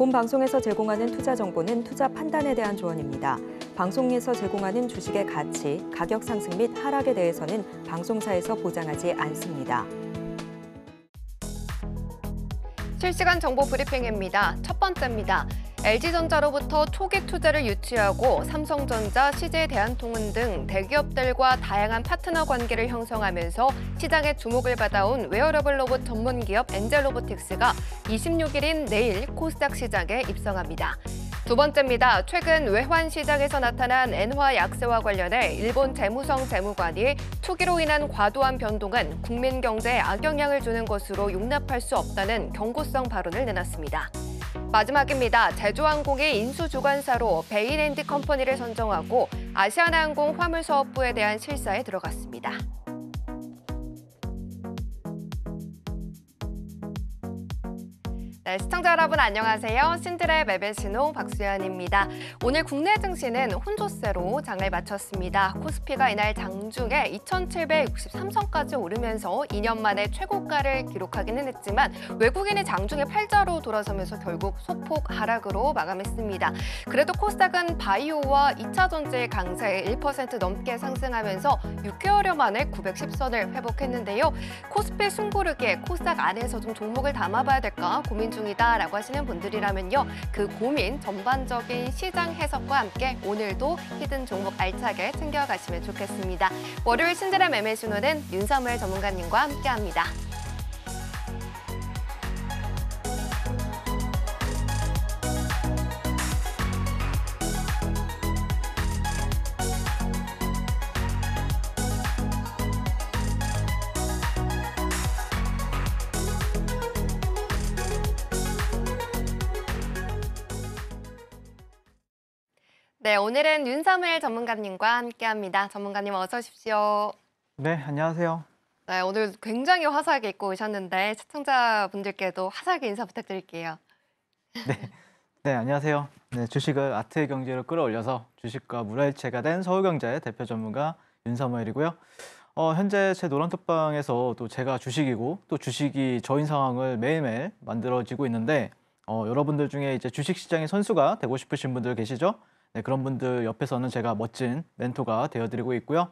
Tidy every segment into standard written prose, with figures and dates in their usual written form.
본 방송에서 제공하는 투자 정보는 투자 판단에 대한 조언입니다. 방송에서 제공하는 주식의 가치, 가격 상승 및 하락에 대해서는 방송사에서 보장하지 않습니다. 실시간 정보 브리핑입니다. 첫 번째입니다. LG전자로부터 초기 투자를 유치하고 삼성전자, CJ대한통운 등 대기업들과 다양한 파트너 관계를 형성하면서 시장의 주목을 받아온 웨어러블 로봇 전문 기업 엔젤로보틱스가 26일인 내일 코스닥 시장에 입성합니다. 두 번째입니다. 최근 외환 시장에서 나타난 엔화 약세와 관련해 일본 재무성 재무관이 투기로 인한 과도한 변동은 국민 경제에 악영향을 주는 것으로 용납할 수 없다는 경고성 발언을 내놨습니다. 마지막입니다. 제주항공이 인수주관사로 베인앤드컴퍼니를 선정하고 아시아나항공 화물사업부에 대한 실사에 들어갔습니다. 네, 시청자 여러분 안녕하세요. 신드랩 맵의 신호 박수연입니다. 오늘 국내 증시는 혼조세로 장을 마쳤습니다. 코스피가 이날 장중에 2,763선까지 오르면서 2년 만에 최고가를 기록하기는 했지만 외국인이 장중에 팔자로 돌아서면서 결국 소폭 하락으로 마감했습니다. 그래도 코스닥은 바이오와 2차 전지의 강세에 1% 넘게 상승하면서 6개월여 만에 910선을 회복했는데요. 코스피 숨고르기에 코스닥 안에서 좀 종목을 담아봐야 될까 고민 중이다라고 하시는 분들이라면요. 그 고민 전반적인 시장 해석과 함께 오늘도 히든 종목 알차게 챙겨가시면 좋겠습니다. 월요일 신드랩 매매 신호는 윤사무엘 전문가님과 함께합니다. 네, 오늘은 윤사무엘 전문가님과 함께합니다. 전문가님 어서 오십시오. 네, 안녕하세요. 네, 오늘 굉장히 화사하게 입고 오셨는데 시청자분들께도 화사하게 인사 부탁드릴게요. 네, 안녕하세요. 네, 주식을 아트의 경제로 끌어올려서 주식과 물화일체가 된 서울경제 대표 전문가 윤사무엘이고요. 현재 제 노란톡방에서 또 제가 주식이고 또 주식이 저인 상황을 매일매일 만들어지고 있는데 여러분들 중에 이제 주식시장의 선수가 되고 싶으신 분들 계시죠? 네, 그런 분들 옆에서는 제가 멋진 멘토가 되어드리고 있고요.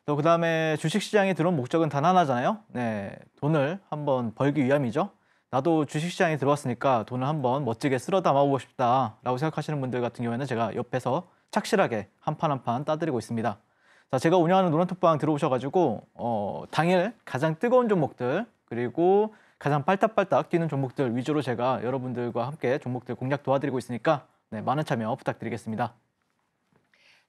또 그다음에 주식시장에 들어온 목적은 단 하나잖아요. 네, 돈을 한번 벌기 위함이죠. 나도 주식시장에 들어왔으니까 돈을 한번 멋지게 쓸어 담아보고 싶다라고 생각하시는 분들 같은 경우에는 제가 옆에서 착실하게 한 판 한 판 따드리고 있습니다. 자, 제가 운영하는 노란톡방 들어오셔가지고 당일 가장 뜨거운 종목들 그리고 가장 빨딱빨딱 뛰는 종목들 위주로 제가 여러분들과 함께 종목들 공략 도와드리고 있으니까 네, 많은 참여 부탁드리겠습니다.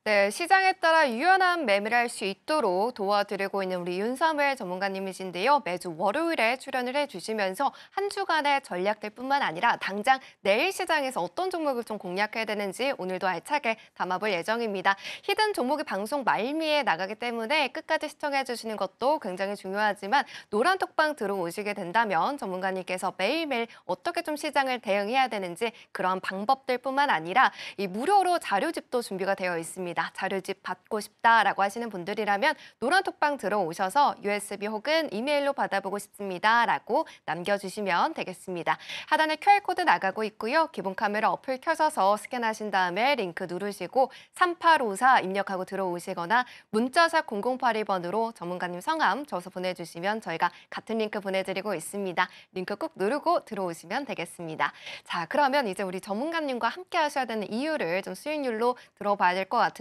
네, 시장에 따라 유연한 매매를 할 수 있도록 도와드리고 있는 우리 윤사무엘 전문가님이신데요. 매주 월요일에 출연을 해주시면서 한 주간의 전략들 뿐만 아니라 당장 내일 시장에서 어떤 종목을 좀 공략해야 되는지 오늘도 알차게 담아볼 예정입니다. 히든 종목이 방송 말미에 나가기 때문에 끝까지 시청해 주시는 것도 굉장히 중요하지만 노란톡방 들어오시게 된다면 전문가님께서 매일매일 어떻게 좀 시장을 대응해야 되는지 그런 방법들 뿐만 아니라 이 무료로 자료집도 준비가 되어 있습니다. 자료집 받고 싶다라고 하시는 분들이라면 노란톡방 들어오셔서 USB 혹은 이메일로 받아보고 싶습니다라고 남겨주시면 되겠습니다. 하단에 QR코드 나가고 있고요. 기본 카메라 어플 켜셔서 스캔하신 다음에 링크 누르시고 3854 입력하고 들어오시거나 문자샵 0082번으로 전문가님 성함 줘서 보내주시면 저희가 같은 링크 보내드리고 있습니다. 링크 꾹 누르고 들어오시면 되겠습니다. 자, 그러면 이제 우리 전문가님과 함께 하셔야 되는 이유를 좀 수익률로 들어봐야 될 것 같은데요.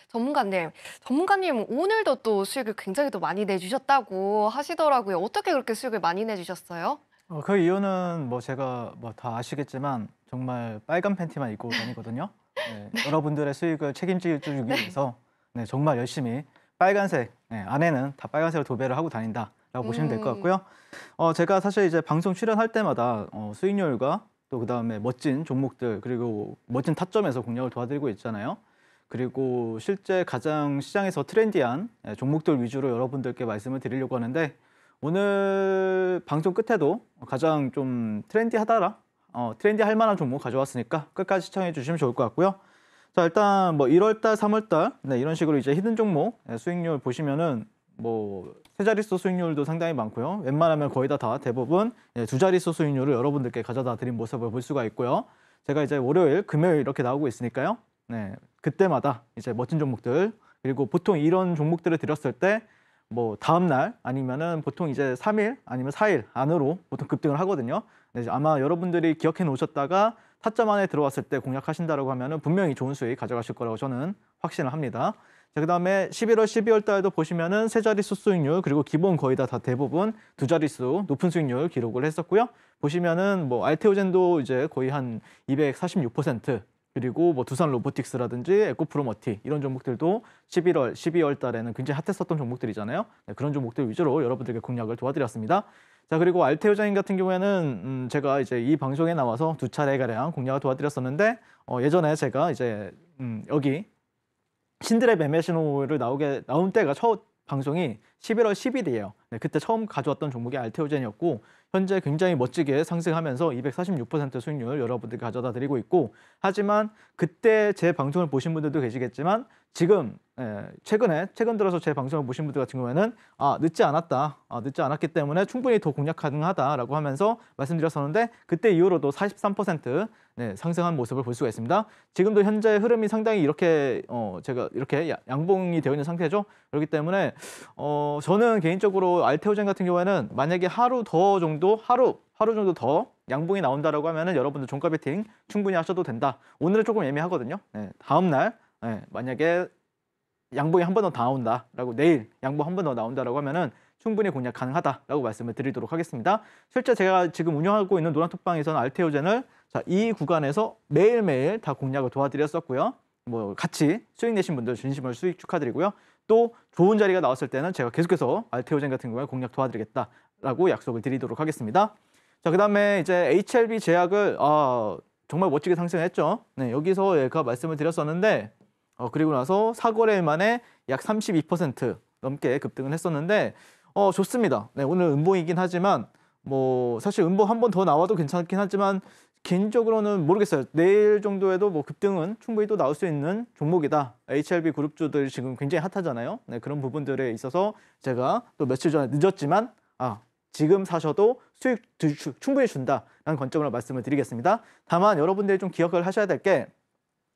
전문가님 오늘도 또 수익을 굉장히 또 많이 내주셨다고 하시더라고요. 어떻게 그렇게 수익을 많이 내주셨어요? 그 이유는 제가 다 아시겠지만 정말 빨간 팬티만 입고 다니거든요. 네, 여러분들의 수익을 책임지기 위해서 네, 정말 열심히 빨간색, 안에는 다 빨간색으로 도배를 하고 다닌다라고 보시면 될 것 같고요. 제가 사실 이제 방송 출연할 때마다 수익률과 또 그다음에 멋진 종목들 그리고 멋진 타점에서 공략을 도와드리고 있잖아요. 그리고 실제 가장 시장에서 트렌디한 종목들 위주로 여러분들께 말씀을 드리려고 하는데 오늘 방송 끝에도 가장 좀 트렌디할 만한 종목 가져왔으니까 끝까지 시청해 주시면 좋을 것 같고요. 자, 일단 1월달, 3월달 이런 식으로 이제 히든 종목 수익률 보시면은 세 자릿수 수익률도 상당히 많고요. 웬만하면 거의 다 대부분 두 자릿수 수익률을 여러분들께 가져다 드린 모습을 볼 수가 있고요. 제가 이제 월요일, 금요일 이렇게 나오고 있으니까요. 네, 그때마다 이제 멋진 종목들 그리고 보통 이런 종목들을 드렸을 때 뭐 다음 날 아니면은 보통 이제 3일 아니면 4일 안으로 보통 급등을 하거든요. 네, 아마 여러분들이 기억해 놓으셨다가 타점 안에 들어왔을 때 공략하신다라고 하면은 분명히 좋은 수익 가져가실 거라고 저는 확신을 합니다. 자, 그다음에 11월, 12월 달도 보시면은 세 자릿수 수익률 그리고 기본 거의 다 대부분 두 자릿수 높은 수익률 기록을 했었고요. 보시면은 뭐 알테오젠도 이제 거의 한 246% 그리고 뭐 두산 로보틱스라든지 에코프로머티 이런 종목들도 11월, 12월 달에는 굉장히 핫했었던 종목들이잖아요. 네, 그런 종목들 위주로 여러분들께 공략을 도와드렸습니다. 자, 그리고 알테오젠 같은 경우에는 제가 이제 이 방송에 나와서 두 차례가량 공략을 도와드렸었는데 예전에 제가 이제 여기 신들의 매매 신호를 나온 때가 첫 방송이 11월 10일이에요. 네, 그때 처음 가져왔던 종목이 알테오젠이었고 현재 굉장히 멋지게 상승하면서 246% 수익률 여러분들께 가져다 드리고 있고 하지만 그때 제 방송을 보신 분들도 계시겠지만 지금 최근 들어서 제 방송을 보신 분들 같은 경우에는 늦지 않았다. 늦지 않았기 때문에 충분히 더 공략 가능하다라고 하면서 말씀드렸었는데 그때 이후로도 43% 상승한 모습을 볼 수가 있습니다. 지금도 현재 흐름이 상당히 이렇게 제가 이렇게 양봉이 되어 있는 상태죠. 그렇기 때문에 저는 개인적으로 알테오젠 같은 경우에는 만약에 하루 정도 더 양봉이 나온다라고 하면은 여러분들 종가 베팅 충분히 하셔도 된다. 오늘은 조금 애매하거든요. 다음 날 만약에 양봉이 한 번 더 나온다라고 내일 양봉 한 번 더 나온다라고 하면은 충분히 공략 가능하다라고 말씀을 드리도록 하겠습니다. 실제 제가 지금 운영하고 있는 노란톡방에서는 알테오젠을 이 구간에서 매일매일 다 공략을 도와드렸었고요. 뭐 같이 수익 내신 분들 진심으로 수익 축하드리고요. 또 좋은 자리가 나왔을 때는 제가 계속해서 알테오젠 같은 경우에 공략 도와드리겠다라고 약속을 드리도록 하겠습니다. 자, 그다음에 이제 HLB 제약을 정말 멋지게 상승했죠. 네, 여기서 제가 말씀을 드렸었는데 그리고 나서 4거래일 만에 약 32% 넘게 급등을 했었는데 좋습니다. 네, 오늘 음봉이긴 하지만 뭐 사실 음봉 한 번 더 나와도 괜찮긴 하지만 개인적으로는 모르겠어요. 내일 정도에도 뭐 급등은 충분히 또 나올 수 있는 종목이다. HLB 그룹주들 지금 굉장히 핫하잖아요. 네, 그런 부분들에 있어서 제가 또 며칠 전에 늦었지만 지금 사셔도 수익 충분히 준다라는 관점으로 말씀을 드리겠습니다. 다만 여러분들이 좀 기억을 하셔야 될 게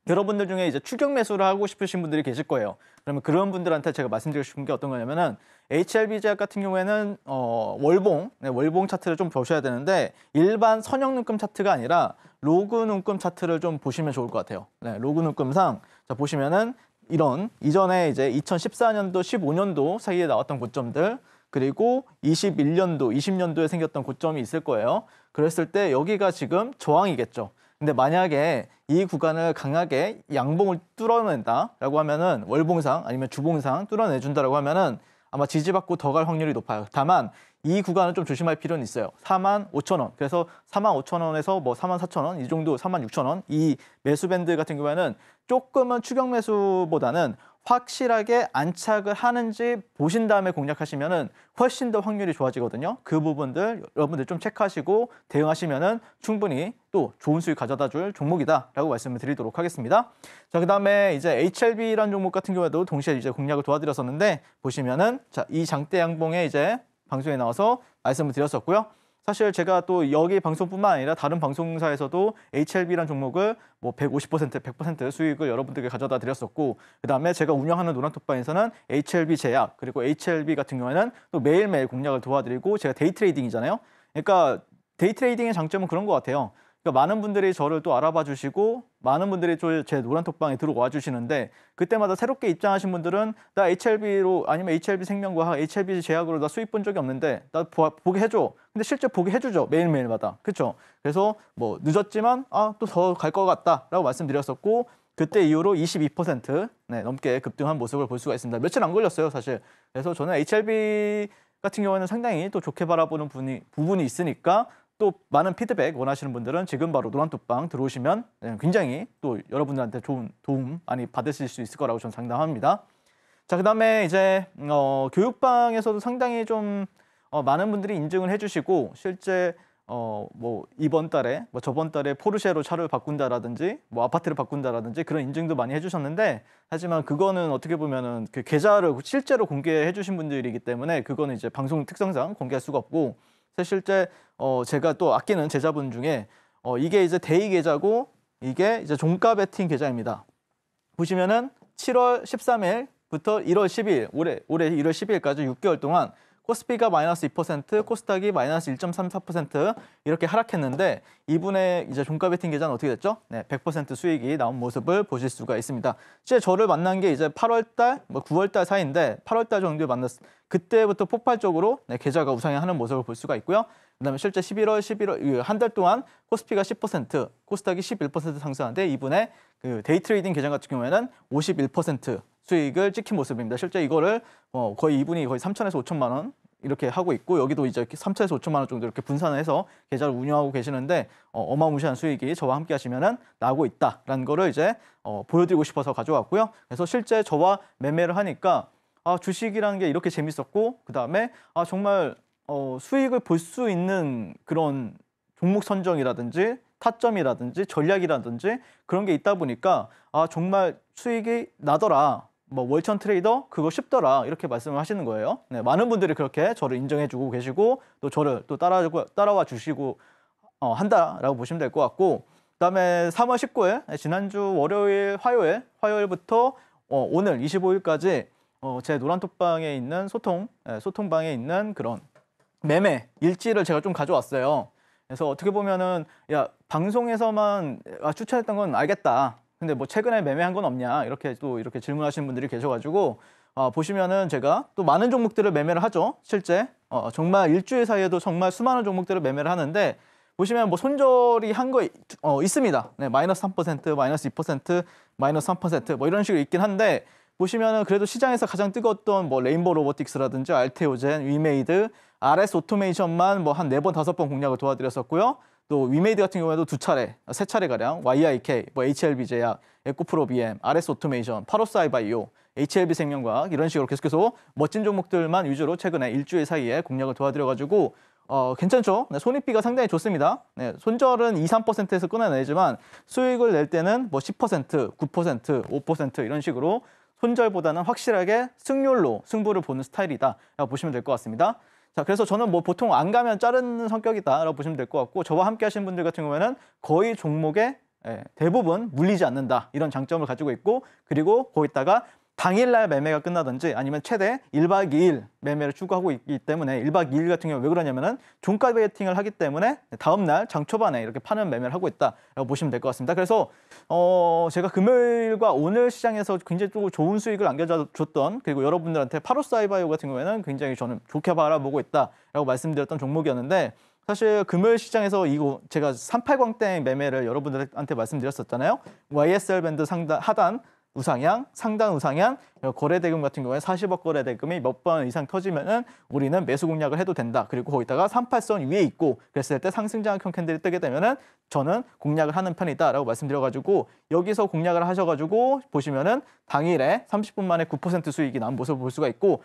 여러분들 중에 이제 추격 매수를 하고 싶으신 분들이 계실 거예요. 그러면 그런 분들한테 제가 말씀드리고 싶은 게 어떤 거냐면은 HLB 제약 같은 경우에는 월봉 차트를 좀 보셔야 되는데 일반 선형 눈금 차트가 아니라 로그 눈금 차트를 좀 보시면 좋을 것 같아요. 네, 로그 눈금상 자 보시면은 이런 이전에 이제 2014년도, 15년도 사이에 나왔던 고점들 그리고 21년도, 20년도에 생겼던 고점이 있을 거예요. 그랬을 때 여기가 지금 저항이겠죠. 근데 만약에 이 구간을 강하게 양봉을 뚫어낸다라고 하면은 월봉상 아니면 주봉상 뚫어내준다라고 하면은 아마 지지받고 더 갈 확률이 높아요. 다만 이 구간은 좀 조심할 필요는 있어요. 45,000원. 그래서 45,000원에서 뭐 44,000원 이 정도 46,000원 이 매수 밴드 같은 경우에는 조금은 추격 매수보다는 확실하게 안착을 하는지 보신 다음에 공략하시면은 훨씬 더 확률이 좋아지거든요. 그 부분들 여러분들 좀 체크하시고 대응하시면은 충분히 또 좋은 수익 가져다 줄 종목이다라고 말씀을 드리도록 하겠습니다. 자, 그다음에 이제 HLB라는 종목 같은 경우에도 동시에 이제 공략을 도와드렸었는데 보시면은 이 장대 양봉에 이제 방송에 나와서 말씀을 드렸었고요. 사실 제가 또 여기 방송뿐만 아니라 다른 방송사에서도 HLB라는 종목을 뭐 150%, 100% 수익을 여러분들께 가져다 드렸었고 그다음에 제가 운영하는 노란톡방에서는 HLB 제약 그리고 HLB 같은 경우에는 또 매일매일 공략을 도와드리고 제가 데이 트레이딩이잖아요. 그러니까 데이 트레이딩의 장점은 그런 것 같아요. 그러니까 많은 분들이 저를 또 알아봐 주시고 많은 분들이 제 노란톡방에 들어와 주시는데 그때마다 새롭게 입장하신 분들은 나 HLB로 아니면 HLB 생명과 HLB 제약으로 나 수익 본 적이 없는데 나 보게 해줘. 근데 실제 보게 해주죠. 매일매일마다. 그렇죠? 그래서 뭐 늦었지만 또 더 갈 것 같다라고 말씀드렸었고 그때 이후로 22% 넘게 급등한 모습을 볼 수가 있습니다. 며칠 안 걸렸어요, 사실. 그래서 저는 HLB 같은 경우에는 상당히 또 좋게 바라보는 부분이 있으니까 또 많은 피드백 원하시는 분들은 지금 바로 노란톡방 들어오시면 굉장히 또 여러분들한테 좋은 도움 많이 받으실 수 있을 거라고 저는 장담합니다. 자, 그다음에 이제 교육방에서도 상당히 좀 많은 분들이 인증을 해주시고 실제 뭐 이번 달에 뭐 저번 달에 포르쉐로 차를 바꾼다라든지 뭐 아파트를 바꾼다라든지 그런 인증도 많이 해주셨는데 하지만 그거는 어떻게 보면은 그 계좌를 실제로 공개해 주신 분들이기 때문에 그거는 이제 방송 특성상 공개할 수가 없고 실제 제가 또 아끼는 제자분 중에 이게 이제 대의 계좌고 이게 이제 종가 베팅 계좌입니다. 보시면은 7월 13일부터 1월 12일, 올해 1월 12일까지 6개월 동안 코스피가 마이너스 2%, 코스닥이 마이너스 1.34% 이렇게 하락했는데 이분의 이제 종가 베팅 계좌는 어떻게 됐죠? 네, 100% 수익이 나온 모습을 보실 수가 있습니다. 실제 저를 만난 게 이제 8월달, 9월달 사이인데 8월달 정도에 만났. 그때부터 폭발적으로 네, 계좌가 우상향하는 모습을 볼 수가 있고요. 그다음에 실제 11월 한 달 동안 코스피가 10%, 코스닥이 11% 상승하는데 이분의 그 데이 트레이딩 계좌 같은 경우에는 51% 수익을 찍힌 모습입니다. 실제 이거를 거의 이분이 거의 3천에서 5천만 원 이렇게 하고 있고 여기도 이제 3천에서 5천만 원 정도 이렇게 분산을 해서 계좌를 운영하고 계시는데 어마무시한 수익이 저와 함께 하시면은 나고 있다라는 거를 이제 보여드리고 싶어서 가져왔고요. 그래서 실제 저와 매매를 하니까 주식이라는 게 이렇게 재밌었고 그다음에 정말 수익을 볼 수 있는 그런 종목 선정이라든지 타점이라든지 전략이라든지 그런 게 있다 보니까 정말 수익이 나더라. 뭐 월천 트레이더 그거 쉽더라 이렇게 말씀을 하시는 거예요. 네, 많은 분들이 그렇게 저를 인정해주고 계시고 또 저를 또 따라와 주시고 한다라고 보시면 될 것 같고 그다음에 3월 19일 지난주 월요일 화요일부터 오늘 25일까지 제 노란톡방에 있는 소통방에 있는 그런 매매 일지를 제가 좀 가져왔어요. 그래서 어떻게 보면은 야 방송에서만 추천했던 건 알겠다. 근데 뭐 최근에 매매한 건 없냐 이렇게 질문하시는 분들이 계셔가지고 보시면은 제가 또 많은 종목들을 매매를 하죠. 실제 정말 일주일 사이에도 정말 수많은 종목들을 매매를 하는데 보시면 뭐 손절이 한 거 있습니다. 네, 마이너스 3%, 마이너스 2%, 마이너스 3%뭐 이런 식으로 있긴 한데 보시면은 그래도 시장에서 가장 뜨거웠던 뭐 레인보우 로보틱스라든지 알테오젠, 위메이드, RS 오토메이션만 뭐 한 4번, 5번 공략을 도와드렸었고요. 또 위메이드 같은 경우에도 3차례가량 YIK, 뭐 HLB제약, 에코프로비엠, RS 오토메이션, 파로사이바이오, HLB생명과학 이런 식으로 계속해서 멋진 종목들만 위주로 최근에 일주일 사이에 공략을 도와드려가지고 괜찮죠? 네, 손익비가 상당히 좋습니다. 네, 손절은 2, 3%에서 끊어내지만 수익을 낼 때는 뭐 10%, 9%, 5% 이런 식으로 손절보다는 확실하게 승률로 승부를 보는 스타일이다라고 보시면 될 것 같습니다. 자, 그래서 저는 뭐 보통 안 가면 자르는 성격이다라고 보시면 될 것 같고 저와 함께 하시는 분들 같은 경우에는 거의 종목에 대부분 물리지 않는다 이런 장점을 가지고 있고 그리고 거기다가 당일날 매매가 끝나든지 아니면 최대 1박 2일 매매를 추구하고 있기 때문에 1박 2일 같은 경우 왜 그러냐면은 종가 베팅을 하기 때문에 다음날 장 초반에 이렇게 파는 매매를 하고 있다라고 보시면 될 것 같습니다. 그래서 제가 금요일과 오늘 시장에서 굉장히 또 좋은 수익을 안겨줬던 그리고 여러분들한테 파로사이바이오 같은 경우에는 굉장히 저는 좋게 바라보고 있다라고 말씀드렸던 종목이었는데 사실 금요일 시장에서 이거 제가 380대 매매를 여러분들한테 말씀드렸었잖아요. YSL 밴드 상단 하단 우상향, 상단 우상향, 거래 대금 같은 경우에 40억 거래 대금이 몇 번 이상 터지면은 우리는 매수 공략을 해도 된다. 그리고 거기다가 38선 위에 있고 그랬을 때 상승장악형 캔들이 뜨게 되면은 저는 공략을 하는 편이다라고 말씀드려가지고 여기서 공략을 하셔가지고 보시면은 당일에 30분 만에 9% 수익이 난 모습을 볼 수가 있고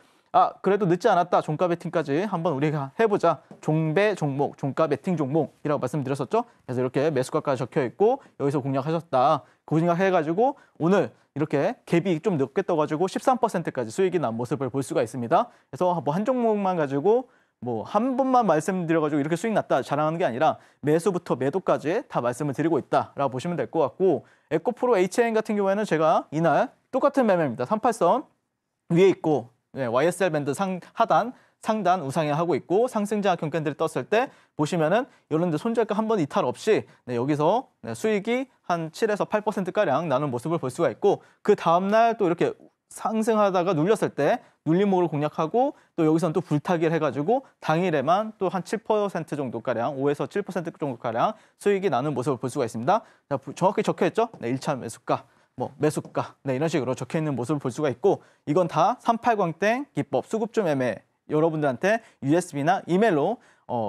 그래도 늦지 않았다. 종가 베팅까지 한번 우리가 해보자. 종배 종목, 종가 베팅 종목이라고 말씀드렸었죠. 그래서 이렇게 매수가까지 적혀 있고 여기서 공략하셨다. 공략해가지고 오늘 이렇게 갭이 좀 늦게 떠가지고 13%까지 수익이 난 모습을 볼 수가 있습니다. 그래서 뭐 한 종목만 가지고 뭐 한 번만 말씀드려가지고 이렇게 수익 났다 자랑하는 게 아니라 매수부터 매도까지 다 말씀을 드리고 있다라고 보시면 될 것 같고 에코프로 HN 같은 경우에는 제가 이날 똑같은 매매입니다. 38선 위에 있고 YSL 밴드 하단, 상단 우상향하고 있고 상승장악형 캔들이 떴을 때 보시면은 이런 데 손절가 한 번 이탈 없이 여기서 수익이 한 7에서 8%가량 나는 모습을 볼 수가 있고 그 다음날 또 이렇게 상승하다가 눌렸을 때 눌림목을 공략하고 또 여기서는 또 불타기를 해가지고 당일에만 또 한 7% 정도가량 5에서 7% 정도가량 수익이 나는 모습을 볼 수가 있습니다. 자, 정확히 적혀있죠? 1차 매수가. 매수가 이런 식으로 적혀있는 모습을 볼 수가 있고 이건 다 380땡 기법 수급주 매매 여러분들한테 USB나 이메일로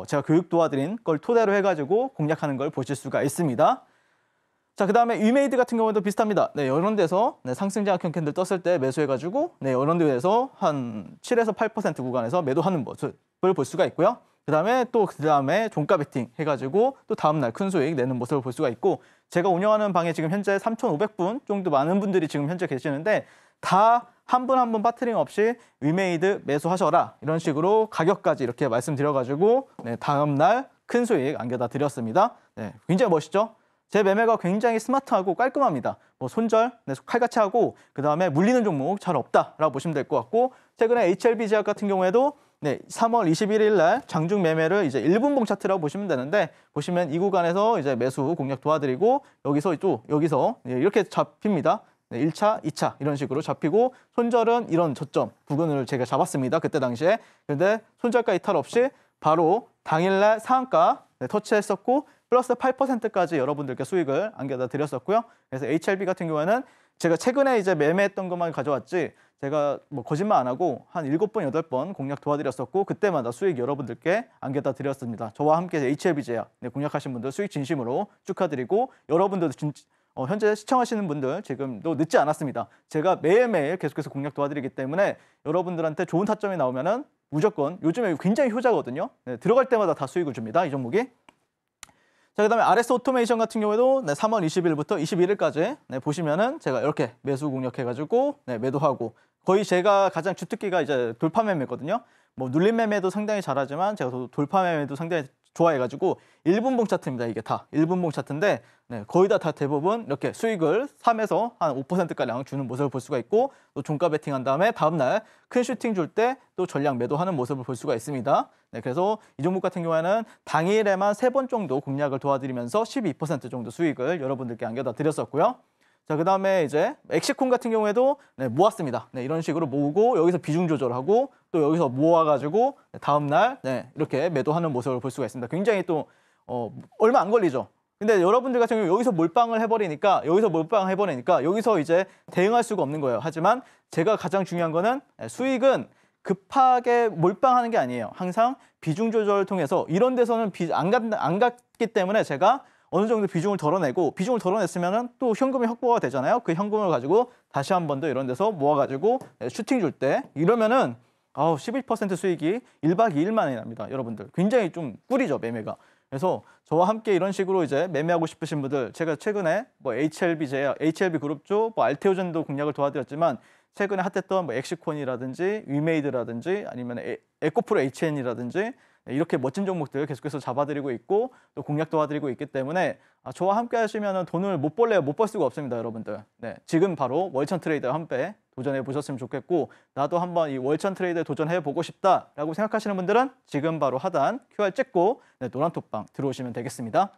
제가 교육 도와드린 걸 토대로 해가지고 공략하는 걸 보실 수가 있습니다. 자, 그 다음에 위메이드 같은 경우도 비슷합니다. 이런 데서 상승장악형 캔들 떴을 때 매수해가지고 이런 데에서 한 7에서 8% 구간에서 매도하는 모습을 볼 수가 있고요. 그 다음에 종가 베팅 해가지고 또 다음날 큰 수익 내는 모습을 볼 수가 있고 제가 운영하는 방에 지금 현재 3,500분 정도 많은 분들이 지금 현재 계시는데 다 한 분 한 분 빠트림 없이 위메이드 매수하셔라 이런 식으로 가격까지 이렇게 말씀드려가지고 다음날 큰 수익 안겨다 드렸습니다. 굉장히 멋있죠? 제 매매가 굉장히 스마트하고 깔끔합니다. 뭐 손절, 네, 칼같이 하고 그다음에 물리는 종목 잘 없다라고 보시면 될 것 같고 최근에 HLB 제약 같은 경우에도 네, 3월 21일 날 장중 매매를 이제 1분봉 차트라고 보시면 되는데 보시면 이 구간에서 이제 매수 공략 도와드리고 여기서 네, 이렇게 잡힙니다. 네, 1차, 2차 이런 식으로 잡히고 손절은 이런 저점 부근을 제가 잡았습니다. 그때 당시에. 근데 손절가 이탈 없이 바로 당일날 상한가 네, 터치했었고 플러스 8%까지 여러분들께 수익을 안겨다 드렸었고요. 그래서 HLB 같은 경우에는 제가 최근에 이제 매매했던 것만 가져왔지 제가 뭐 거짓말 안 하고 한 7번, 8번 공략 도와드렸었고 그때마다 수익 여러분들께 안겨다 드렸습니다. 저와 함께 HLB 제약 네, 공략하신 분들 수익 진심으로 축하드리고 여러분들도 현재 시청하시는 분들 지금도 늦지 않았습니다. 제가 매일매일 계속해서 공략 도와드리기 때문에 여러분들한테 좋은 타점이 나오면은 무조건 요즘에 굉장히 효자거든요. 네, 들어갈 때마다 다 수익을 줍니다. 이 종목이. 자, 그다음에 RS 오토메이션 같은 경우에도 네, 3월 20일부터 21일까지 네, 보시면은 제가 이렇게 매수 공략해가지고 네, 매도하고 거의 제가 가장 주특기가 이제 돌파 매매거든요. 뭐 눌림 매매도 상당히 잘하지만 제가 돌파 매매도 상당히 좋아해가지고 1분봉 차트입니다. 이게 다 1분봉 차트인데 네, 거의 다 대부분 이렇게 수익을 3에서 한 5%가량 주는 모습을 볼 수가 있고 또 종가 베팅한 다음에 다음날 큰 슈팅 줄 때 또 전량 매도하는 모습을 볼 수가 있습니다. 네, 그래서 이 종목 같은 경우에는 당일에만 3번 정도 공략을 도와드리면서 12% 정도 수익을 여러분들께 안겨다 드렸었고요. 자, 그다음에 이제 엑시콘 같은 경우에도 네, 모았습니다. 네, 이런 식으로 모으고 여기서 비중 조절하고 또 여기서 모아가지고 다음 날 네, 이렇게 매도하는 모습을 볼 수가 있습니다. 굉장히 또 얼마 안 걸리죠. 근데 여러분들 같은 경우 여기서 몰빵을 해버리니까 여기서 이제 대응할 수가 없는 거예요. 하지만 제가 가장 중요한 거는 수익은 급하게 몰빵하는 게 아니에요. 항상 비중 조절을 통해서 이런 데서는 안 갔기 때문에 제가 어느 정도 비중을 덜어내고 비중을 덜어냈으면 또 현금이 확보가 되잖아요. 그 현금을 가지고 다시 한 번 더 이런 데서 모아가지고 슈팅 줄 때 이러면은 11% 수익이 1박 2일 만에 납니다. 여러분들 굉장히 좀 꿀이죠 매매가. 그래서 저와 함께 이런 식으로 이제 매매하고 싶으신 분들 제가 최근에 뭐 HLB 그룹주, 뭐 알테오젠도 공략을 도와드렸지만 최근에 핫했던 뭐 엑시콘이라든지 위메이드라든지 아니면 에코프로 HN이라든지 이렇게 멋진 종목들 계속해서 잡아드리고 있고 또 공략 도와드리고 있기 때문에 저와 함께 하시면 돈을 못 벌래요. 못 벌 수가 없습니다, 여러분들. 네, 지금 바로 월천 트레이더 함께 도전해 보셨으면 좋겠고 나도 한번 이 월천 트레이더에 도전해 보고 싶다라고 생각하시는 분들은 지금 바로 하단 QR 찍고 네, 노란톡방 들어오시면 되겠습니다.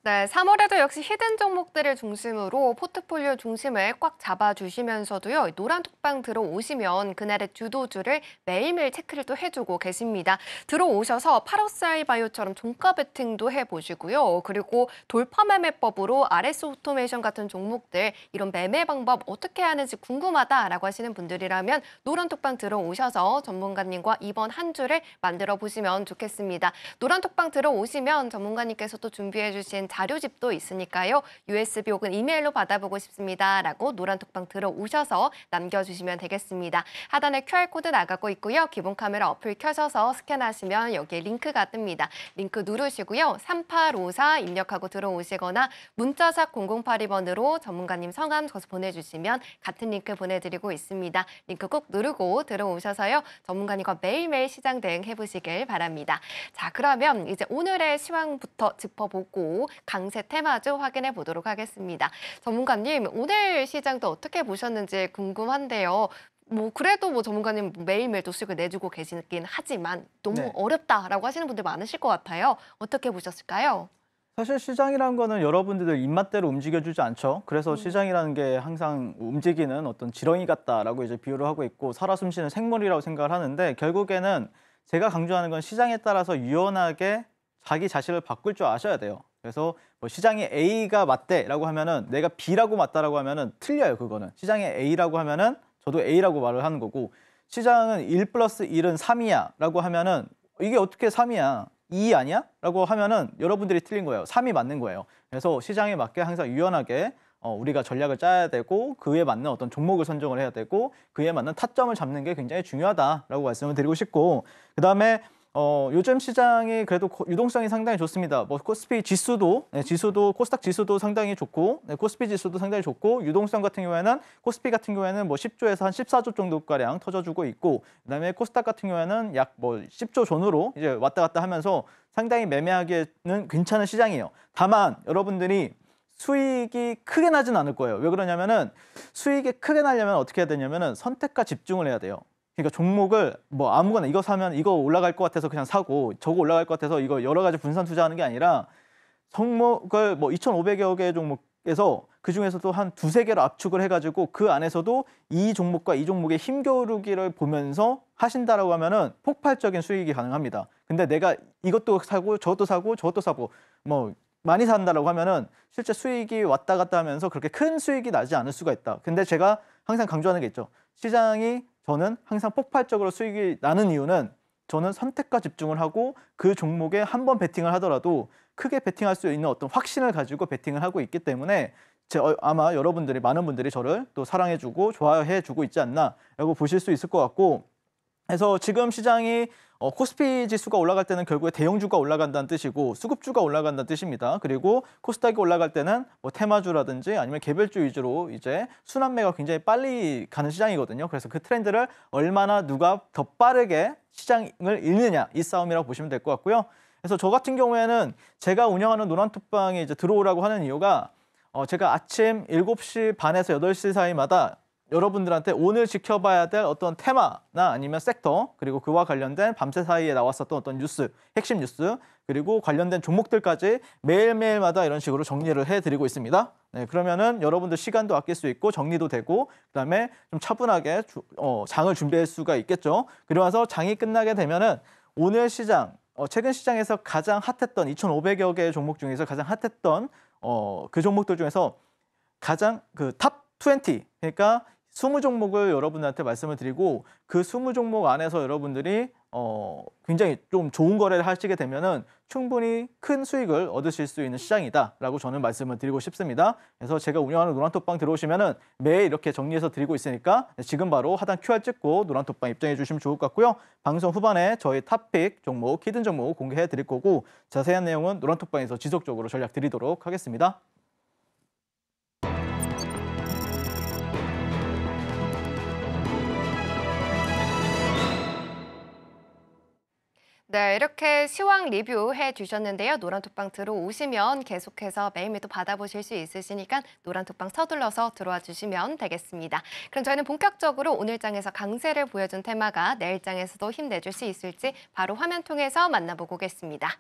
네, 3월에도 역시 히든 종목들을 중심으로 포트폴리오 중심을 꽉 잡아주시면서도요. 노란 톡방 들어오시면 그날의 주도주를 매일매일 체크를 또 해주고 계십니다. 들어오셔서 파로사이바이오처럼 종가 베팅도 해보시고요. 그리고 돌파 매매법으로 RS 오토메이션 같은 종목들 이런 매매 방법 어떻게 하는지 궁금하다라고 하시는 분들이라면 노란 톡방 들어오셔서 전문가님과 이번 한 주를 만들어 보시면 좋겠습니다. 노란 톡방 들어오시면 전문가님께서 또 준비해 주신 자료집도 있으니까요. USB 혹은 이메일로 받아보고 싶습니다라고 노란톡방 들어오셔서 남겨주시면 되겠습니다. 하단에 QR코드 나가고 있고요. 기본 카메라 어플 켜셔서 스캔하시면 여기에 링크가 뜹니다. 링크 누르시고요. 3854 입력하고 들어오시거나 문자샵 0082번으로 전문가님 성함 적어서 보내주시면 같은 링크 보내드리고 있습니다. 링크 꼭 누르고 들어오셔서요. 전문가님과 매일매일 시장 대응 해보시길 바랍니다. 자, 그러면 이제 오늘의 시황부터 짚어보고 강세 테마주 확인해 보도록 하겠습니다. 전문가님, 오늘 시장도 어떻게 보셨는지 궁금한데요. 그래도 전문가님 매일매일 또 수익을 내주고 계시긴 하지만 너무 네. 어렵다라고 하시는 분들 많으실 것 같아요. 어떻게 보셨을까요? 사실 시장이라는 거는 여러분들 입맛대로 움직여주지 않죠. 그래서 시장이라는 게 항상 움직이는 어떤 지렁이 같다라고 이제 비유를 하고 있고 살아 숨쉬는 생물이라고 생각을 하는데 결국에는 제가 강조하는 건 시장에 따라서 유연하게 자기 자신을 바꿀 줄 아셔야 돼요. 그래서 뭐 시장이 A가 맞대라고 하면은 내가 B라고 맞다라고 하면은 틀려요. 그거는 시장에 A라고 하면은 저도 A라고 말을 하는 거고 시장은 1 플러스 1은 3이야라고 하면은 이게 어떻게 3이야? 2 아니야? 라고 하면은 여러분들이 틀린 거예요. 3이 맞는 거예요. 그래서 시장에 맞게 항상 유연하게 우리가 전략을 짜야 되고 그에 맞는 어떤 종목을 선정을 해야 되고 그에 맞는 타점을 잡는 게 굉장히 중요하다라고 말씀을 드리고 싶고 그다음에 요즘 시장이 그래도 유동성이 상당히 좋습니다. 뭐 코스피 지수도 코스닥 지수도 상당히 좋고 코스피 지수도 상당히 좋고 유동성 같은 경우에는 코스피 같은 경우에는 뭐 10조에서 한 14조 정도가량 터져주고 있고 그다음에 코스닥 같은 경우에는 약 뭐 10조 전후로 이제 왔다 갔다 하면서 상당히 매매하기에는 괜찮은 시장이에요. 다만 여러분들이 수익이 크게 나진 않을 거예요. 왜 그러냐면은 수익이 크게 나려면 어떻게 해야 되냐면은 선택과 집중을 해야 돼요. 그러니까 종목을 뭐 아무거나 이거 사면 이거 올라갈 것 같아서 그냥 사고 저거 올라갈 것 같아서 이거 여러 가지 분산 투자하는 게 아니라 종목을 뭐 2,500여 개 종목에서 그 중에서도 한 두세 개로 압축을 해가지고 그 안에서도 이 종목과 이 종목의 힘겨루기를 보면서 하신다라고 하면은 폭발적인 수익이 가능합니다. 근데 내가 이것도 사고 저것도 사고 저것도 사고 뭐 많이 산다라고 하면은 실제 수익이 왔다 갔다 하면서 그렇게 큰 수익이 나지 않을 수가 있다. 근데 제가 항상 강조하는 게 있죠. 시장이 저는 항상 폭발적으로 수익이 나는 이유는 저는 선택과 집중을 하고 그 종목에 한 번 베팅을 하더라도 크게 베팅할 수 있는 어떤 확신을 가지고 베팅을 하고 있기 때문에 아마 여러분들이 많은 분들이 저를 또 사랑해주고 좋아해주고 있지 않나라고 보실 수 있을 것 같고 그래서 지금 시장이 코스피 지수가 올라갈 때는 결국에 대형주가 올라간다는 뜻이고 수급주가 올라간다는 뜻입니다. 그리고 코스닥이 올라갈 때는 뭐 테마주라든지 아니면 개별주 위주로 이제 순환매가 굉장히 빨리 가는 시장이거든요. 그래서 그 트렌드를 얼마나 누가 더 빠르게 시장을 읽느냐 이 싸움이라고 보시면 될 것 같고요. 그래서 저 같은 경우에는 제가 운영하는 노란톡방에 이제 들어오라고 하는 이유가 제가 아침 7시 반에서 8시 사이마다 여러분들한테 오늘 지켜봐야 될 어떤 테마나 아니면 섹터 그리고 그와 관련된 밤새 사이에 나왔었던 어떤 뉴스, 핵심 뉴스 그리고 관련된 종목들까지 매일매일마다 이런 식으로 정리를 해드리고 있습니다. 네, 그러면은 여러분들 시간도 아낄 수 있고 정리도 되고 그다음에 좀 차분하게 장을 준비할 수가 있겠죠. 그리고 나서 장이 끝나게 되면은 오늘 시장, 최근 시장에서 가장 핫했던 2,500여 개의 종목 중에서 가장 핫했던 그 종목들 중에서 가장 그 탑 20, 그러니까 20종목을 여러분들한테 말씀을 드리고 그 20종목 안에서 여러분들이 굉장히 좀 좋은 거래를 하시게 되면은 충분히 큰 수익을 얻으실 수 있는 시장이다라고 저는 말씀을 드리고 싶습니다. 그래서 제가 운영하는 노란톡방 들어오시면은 매일 이렇게 정리해서 드리고 있으니까 지금 바로 하단 QR 찍고 노란톡방 입장해 주시면 좋을 것 같고요. 방송 후반에 저희 탑픽 종목, 히든 종목 공개해 드릴 거고 자세한 내용은 노란톡방에서 지속적으로 전략 드리도록 하겠습니다. 네, 이렇게 시황 리뷰해 주셨는데요. 노란톡방 들어오시면 계속해서 매일매일 또 받아보실 수 있으시니까 노란톡방 서둘러서 들어와 주시면 되겠습니다. 그럼 저희는 본격적으로 오늘 장에서 강세를 보여준 테마가 내일 장에서도 힘내줄 수 있을지 바로 화면 통해서 만나보고 오겠습니다.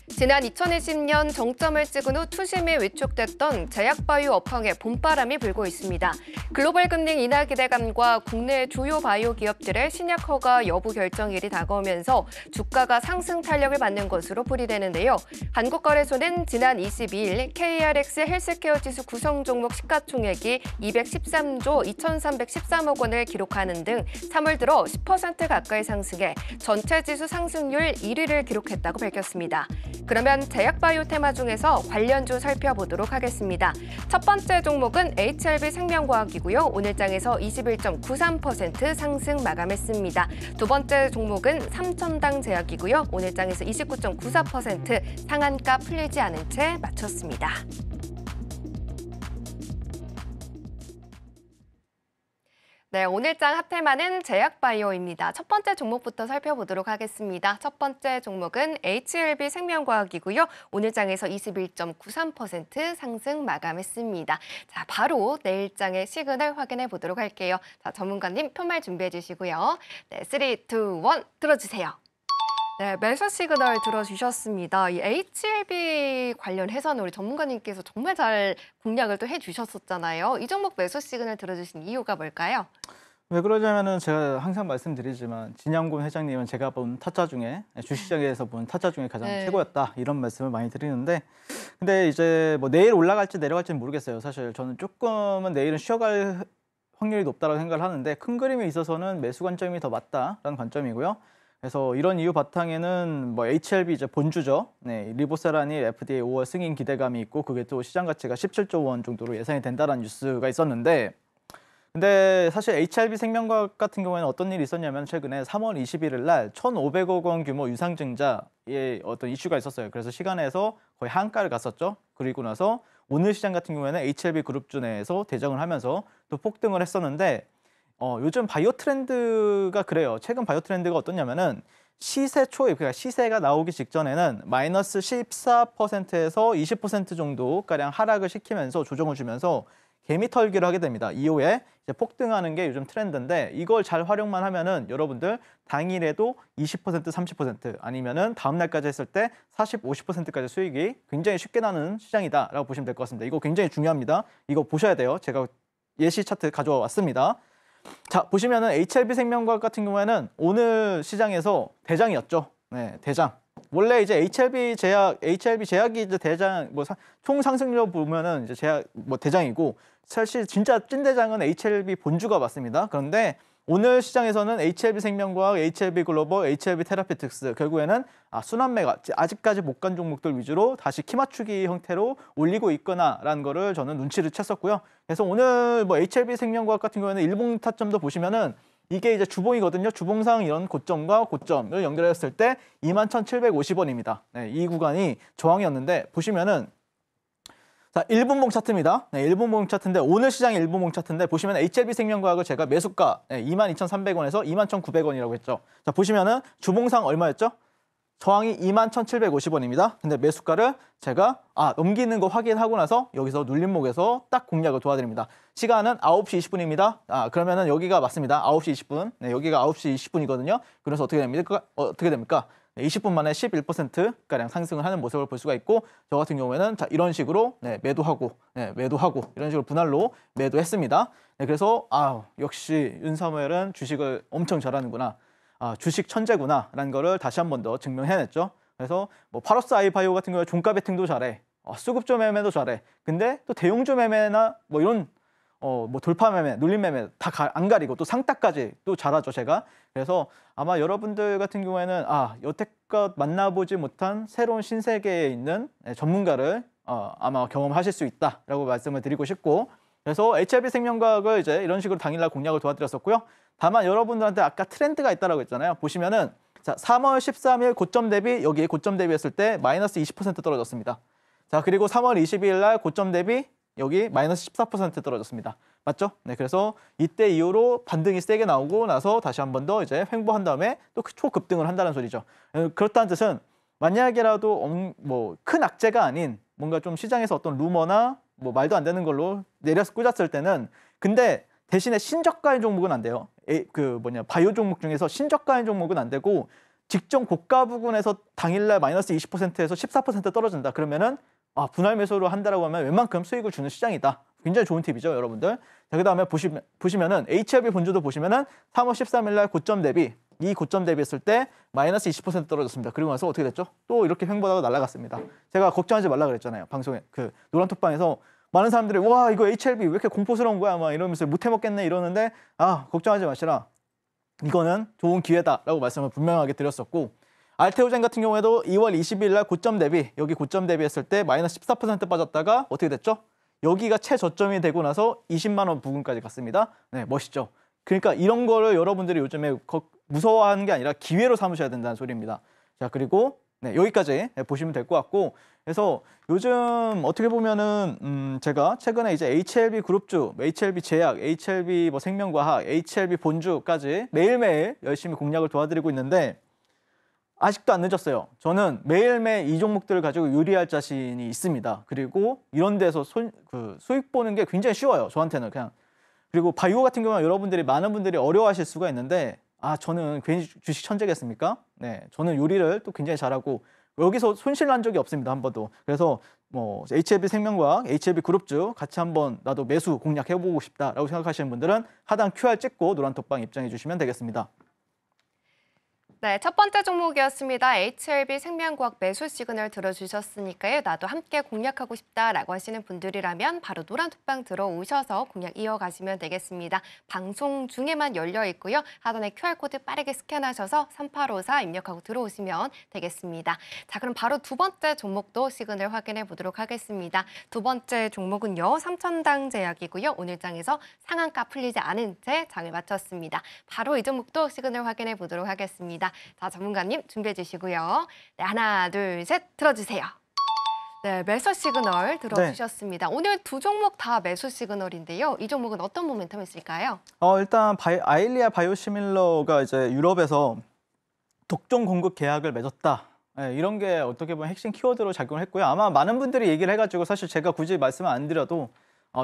지난 2020년 정점을 찍은 후 투심이 위축됐던 제약바이오 업황에 봄바람이 불고 있습니다. 글로벌 금리 인하 기대감과 국내 주요 바이오 기업들의 신약 허가 여부 결정일이 다가오면서 주가가 상승 탄력을 받는 것으로 풀이되는데요. 한국거래소는 지난 22일 KRX 헬스케어 지수 구성 종목 시가총액이 213조 2,313억 원을 기록하는 등 3월 들어 10% 가까이 상승해 전체 지수 상승률 1위를 기록했다고 밝혔습니다. 그러면 제약바이오 테마 중에서 관련주 살펴보도록 하겠습니다. 첫 번째 종목은 HLB 생명과학이고요. 오늘 장에서 21.93% 상승 마감했습니다. 두 번째 종목은 삼천당 제약이고요. 오늘 장에서 29.94% 상한가 풀리지 않은 채 마쳤습니다. 네, 오늘장 핫테마는 제약바이오입니다. 첫 번째 종목부터 살펴보도록 하겠습니다. 첫 번째 종목은 HLB 생명과학이고요. 오늘장에서 21.93% 상승 마감했습니다. 자, 바로 내일장의 시그널 확인해 보도록 할게요. 자, 전문가님 표말 준비해 주시고요. 네, 3, 2, 1 들어주세요. 네, 매수 시그널 들어주셨습니다. 이 HLB 관련해서는 우리 전문가님께서 정말 잘 공략을 또 해주셨었잖아요. 이 종목 매수 시그널 들어주신 이유가 뭘까요? 왜 그러냐면은 제가 항상 말씀드리지만 진양곤 회장님은 제가 본 타짜 중에 주식시장에서 본 타짜 중에 가장 최고였다 이런 말씀을 많이 드리는데 근데 이제 뭐 내일 올라갈지 내려갈지는 모르겠어요. 사실 저는 조금은 내일은 쉬어갈 확률이 높다고 생각을 하는데 큰 그림에 있어서는 매수 관점이 더 맞다라는 관점이고요. 그래서 이런 이유 바탕에는 뭐 HLB 이제 본주죠. 네, 리보세라니 FDA 5월 승인 기대감이 있고 그게 또 시장 가치가 17조 원 정도로 예상이 된다는 뉴스가 있었는데 근데 사실 HLB 생명과학 같은 경우에는 어떤 일이 있었냐면 최근에 3월 21일 날 1,500억 원 규모 유상증자의 어떤 이슈가 있었어요. 그래서 시간에서 거의 한가를 갔었죠. 그리고 나서 오늘 시장 같은 경우에는 HLB 그룹주 내에서 대정을 하면서 또 폭등을 했었는데 요즘 바이오 트렌드가 그래요. 최근 바이오 트렌드가 어떠냐면은 시세 초입, 그러니까 시세가 나오기 직전에는 마이너스 14%에서 20% 정도가량 하락을 시키면서 조정을 주면서 개미털기를 하게 됩니다. 이후에 이제 폭등하는 게 요즘 트렌드인데 이걸 잘 활용만 하면은 여러분들 당일에도 20%, 30% 아니면은 다음 날까지 했을 때 40, 50%까지 수익이 굉장히 쉽게 나는 시장이다라고 보시면 될 것 같습니다. 이거 굉장히 중요합니다. 이거 보셔야 돼요. 제가 예시 차트 가져와 왔습니다. 자, 보시면은 HLB생명과학 같은 경우에는 오늘 시장에서 대장이었죠. 네, 대장. 원래 이제 HLB 제약이 이제 대장, 총 상승률 보면은 이제 제약, 대장이고, 사실 진짜 찐대장은 HLB 본주가 맞습니다. 그런데 오늘 시장에서는 HLB생명과학, HLB글로벌, HLB테라피틱스 결국에는 순환매가 아직까지 못 간 종목들 위주로 다시 키 맞추기 형태로 올리고 있거나라는 거를 저는 눈치를 챘었고요. 그래서 오늘 HLB생명과학 같은 경우에는 일봉 타점도 보시면은 이게 이제 주봉이거든요. 주봉상 이런 고점과 고점을 연결했을 때 21,750원입니다. 네, 이 구간이 저항이었는데 보시면은 자, 1분봉 차트입니다. 네, 1분봉 차트인데 오늘 시장의 1분봉 차트인데 보시면 HLB생명과학을 제가 매수가 22,300원에서 21,900원이라고 했죠. 자, 보시면은 주봉상 얼마였죠? 저항이 21,750원입니다. 근데 매수가를 제가 넘기는 거 확인하고 나서 여기서 눌림목에서 딱 공략을 도와드립니다. 시간은 9시 20분입니다. 그러면은 여기가 맞습니다. 9시 20분. 네, 여기가 9시 20분이거든요. 그래서 어떻게 됩니까? 20분 만에 11%가량 상승을 하는 모습을 볼 수가 있고 저 같은 경우에는 자, 이런 식으로 매도하고 이런 식으로 분할로 매도했습니다. 네, 그래서 역시 윤사무엘은 주식을 엄청 잘하는구나. 주식 천재구나 라는 거를 다시 한 번 더 증명해냈죠. 그래서 파러스 아이바이오 같은 경우에 종가 베팅도 잘해. 수급조 매매도 잘해. 근데 또 대용조 매매나 이런 돌파 매매, 눌림 매매 다 안 가리고 또 상따까지 또 잘하죠, 제가. 그래서 아마 여러분들 같은 경우에는 여태껏 만나보지 못한 새로운 신세계에 있는 전문가를 아마 경험하실 수 있다라고 말씀을 드리고 싶고, 그래서 HLB생명과학을 이제 이런 식으로 당일날 공략을 도와드렸었고요. 다만 여러분들한테 아까 트렌드가 있다라고 했잖아요. 보시면은 자, 3월 13일 고점 대비 여기 고점 대비했을 때 마이너스 20% 떨어졌습니다. 자, 그리고 3월 22일 날 고점 대비 여기 마이너스 14% 떨어졌습니다. 맞죠? 네, 그래서 이때 이후로 반등이 세게 나오고 나서 다시 한 번 더 이제 횡보한 다음에 또 초급등을 한다는 소리죠. 그렇다는 뜻은 만약에라도 큰 악재가 아닌 뭔가 좀 시장에서 어떤 루머나 말도 안 되는 걸로 내려서 꽂았을 때는 근데 대신에 신저가인 종목은 안 돼요. 바이오 종목 중에서 신저가인 종목은 안 되고 직전 고가 부근에서 당일날 마이너스 20%에서 14% 떨어진다. 그러면은 분할 매수로 한다라고 하면 웬만큼 수익을 주는 시장이다. 굉장히 좋은 팁이죠, 여러분들. 자, 그다음에 보시면은 HLB 본주도 보시면은 3월 13일 날 고점 대비 이 고점 대비했을 때 마이너스 20% 떨어졌습니다. 그리고 나서 어떻게 됐죠? 또 이렇게 횡보하다가 날아갔습니다. 제가 걱정하지 말라 그랬잖아요. 방송에 노란톡방에서 많은 사람들이 와 이거 HLB 왜 이렇게 공포스러운 거야 막 이러면서 못 해먹겠네 이러는데 걱정하지 마시라. 이거는 좋은 기회다라고 말씀을 분명하게 드렸었고 알테오젠 같은 경우에도 2월 20일 날 고점 대비 여기 고점 대비했을 때 마이너스 14% 빠졌다가 어떻게 됐죠? 여기가 최저점이 되고 나서 20만 원 부근까지 갔습니다. 네, 멋있죠. 그러니까 이런 거를 여러분들이 요즘에 무서워하는 게 아니라 기회로 삼으셔야 된다는 소리입니다. 자, 그리고 여기까지 보시면 될 것 같고 그래서 요즘 어떻게 보면은 제가 최근에 이제 HLB 그룹주, HLB 제약, HLB 생명과학, HLB 본주까지 매일매일 열심히 공략을 도와드리고 있는데 아직도 안 늦었어요. 저는 매일매일 이 종목들을 가지고 유리할 자신이 있습니다. 그리고 이런 데서 수익 보는 게 굉장히 쉬워요. 저한테는 그냥. 그리고 바이오 같은 경우는 여러분들이 많은 분들이 어려워하실 수가 있는데 저는 괜히 주식 천재겠습니까? 네, 저는 요리를 또 굉장히 잘하고 여기서 손실 난 적이 없습니다. 한 번도. 그래서 HLB 생명과학, HLB 그룹주 같이 한번 나도 매수 공략해보고 싶다라고 생각하시는 분들은 하단 QR 찍고 노란톡방 입장해 주시면 되겠습니다. 네, 첫 번째 종목이었습니다. HLB 생명과학 매수 시그널 들어주셨으니까요. 나도 함께 공략하고 싶다라고 하시는 분들이라면 바로 노란톡방 들어오셔서 공략 이어가시면 되겠습니다. 방송 중에만 열려 있고요. 하단에 QR코드 빠르게 스캔하셔서 3854 입력하고 들어오시면 되겠습니다. 자, 그럼 바로 두 번째 종목도 시그널 확인해 보도록 하겠습니다. 두 번째 종목은요. 삼천당 제약이고요. 오늘 장에서 상한가 풀리지 않은 채 장을 마쳤습니다. 바로 이 종목도 시그널 확인해 보도록 하겠습니다. 자, 전문가님 준비해 주시고요. 네, 하나, 둘, 셋 들어주세요. 네, 매수 시그널 들어주셨습니다. 네. 오늘 두 종목 다 매수 시그널인데요. 이 종목은 어떤 모멘텀이 있을까요? 일단 아일리아 바이오시밀러가 이제 유럽에서 독점 공급 계약을 맺었다. 예, 이런 게 어떻게 보면 핵심 키워드로 작용을 했고요. 아마 많은 분들이 얘기를 해가지고 사실 제가 굳이 말씀을 안 드려도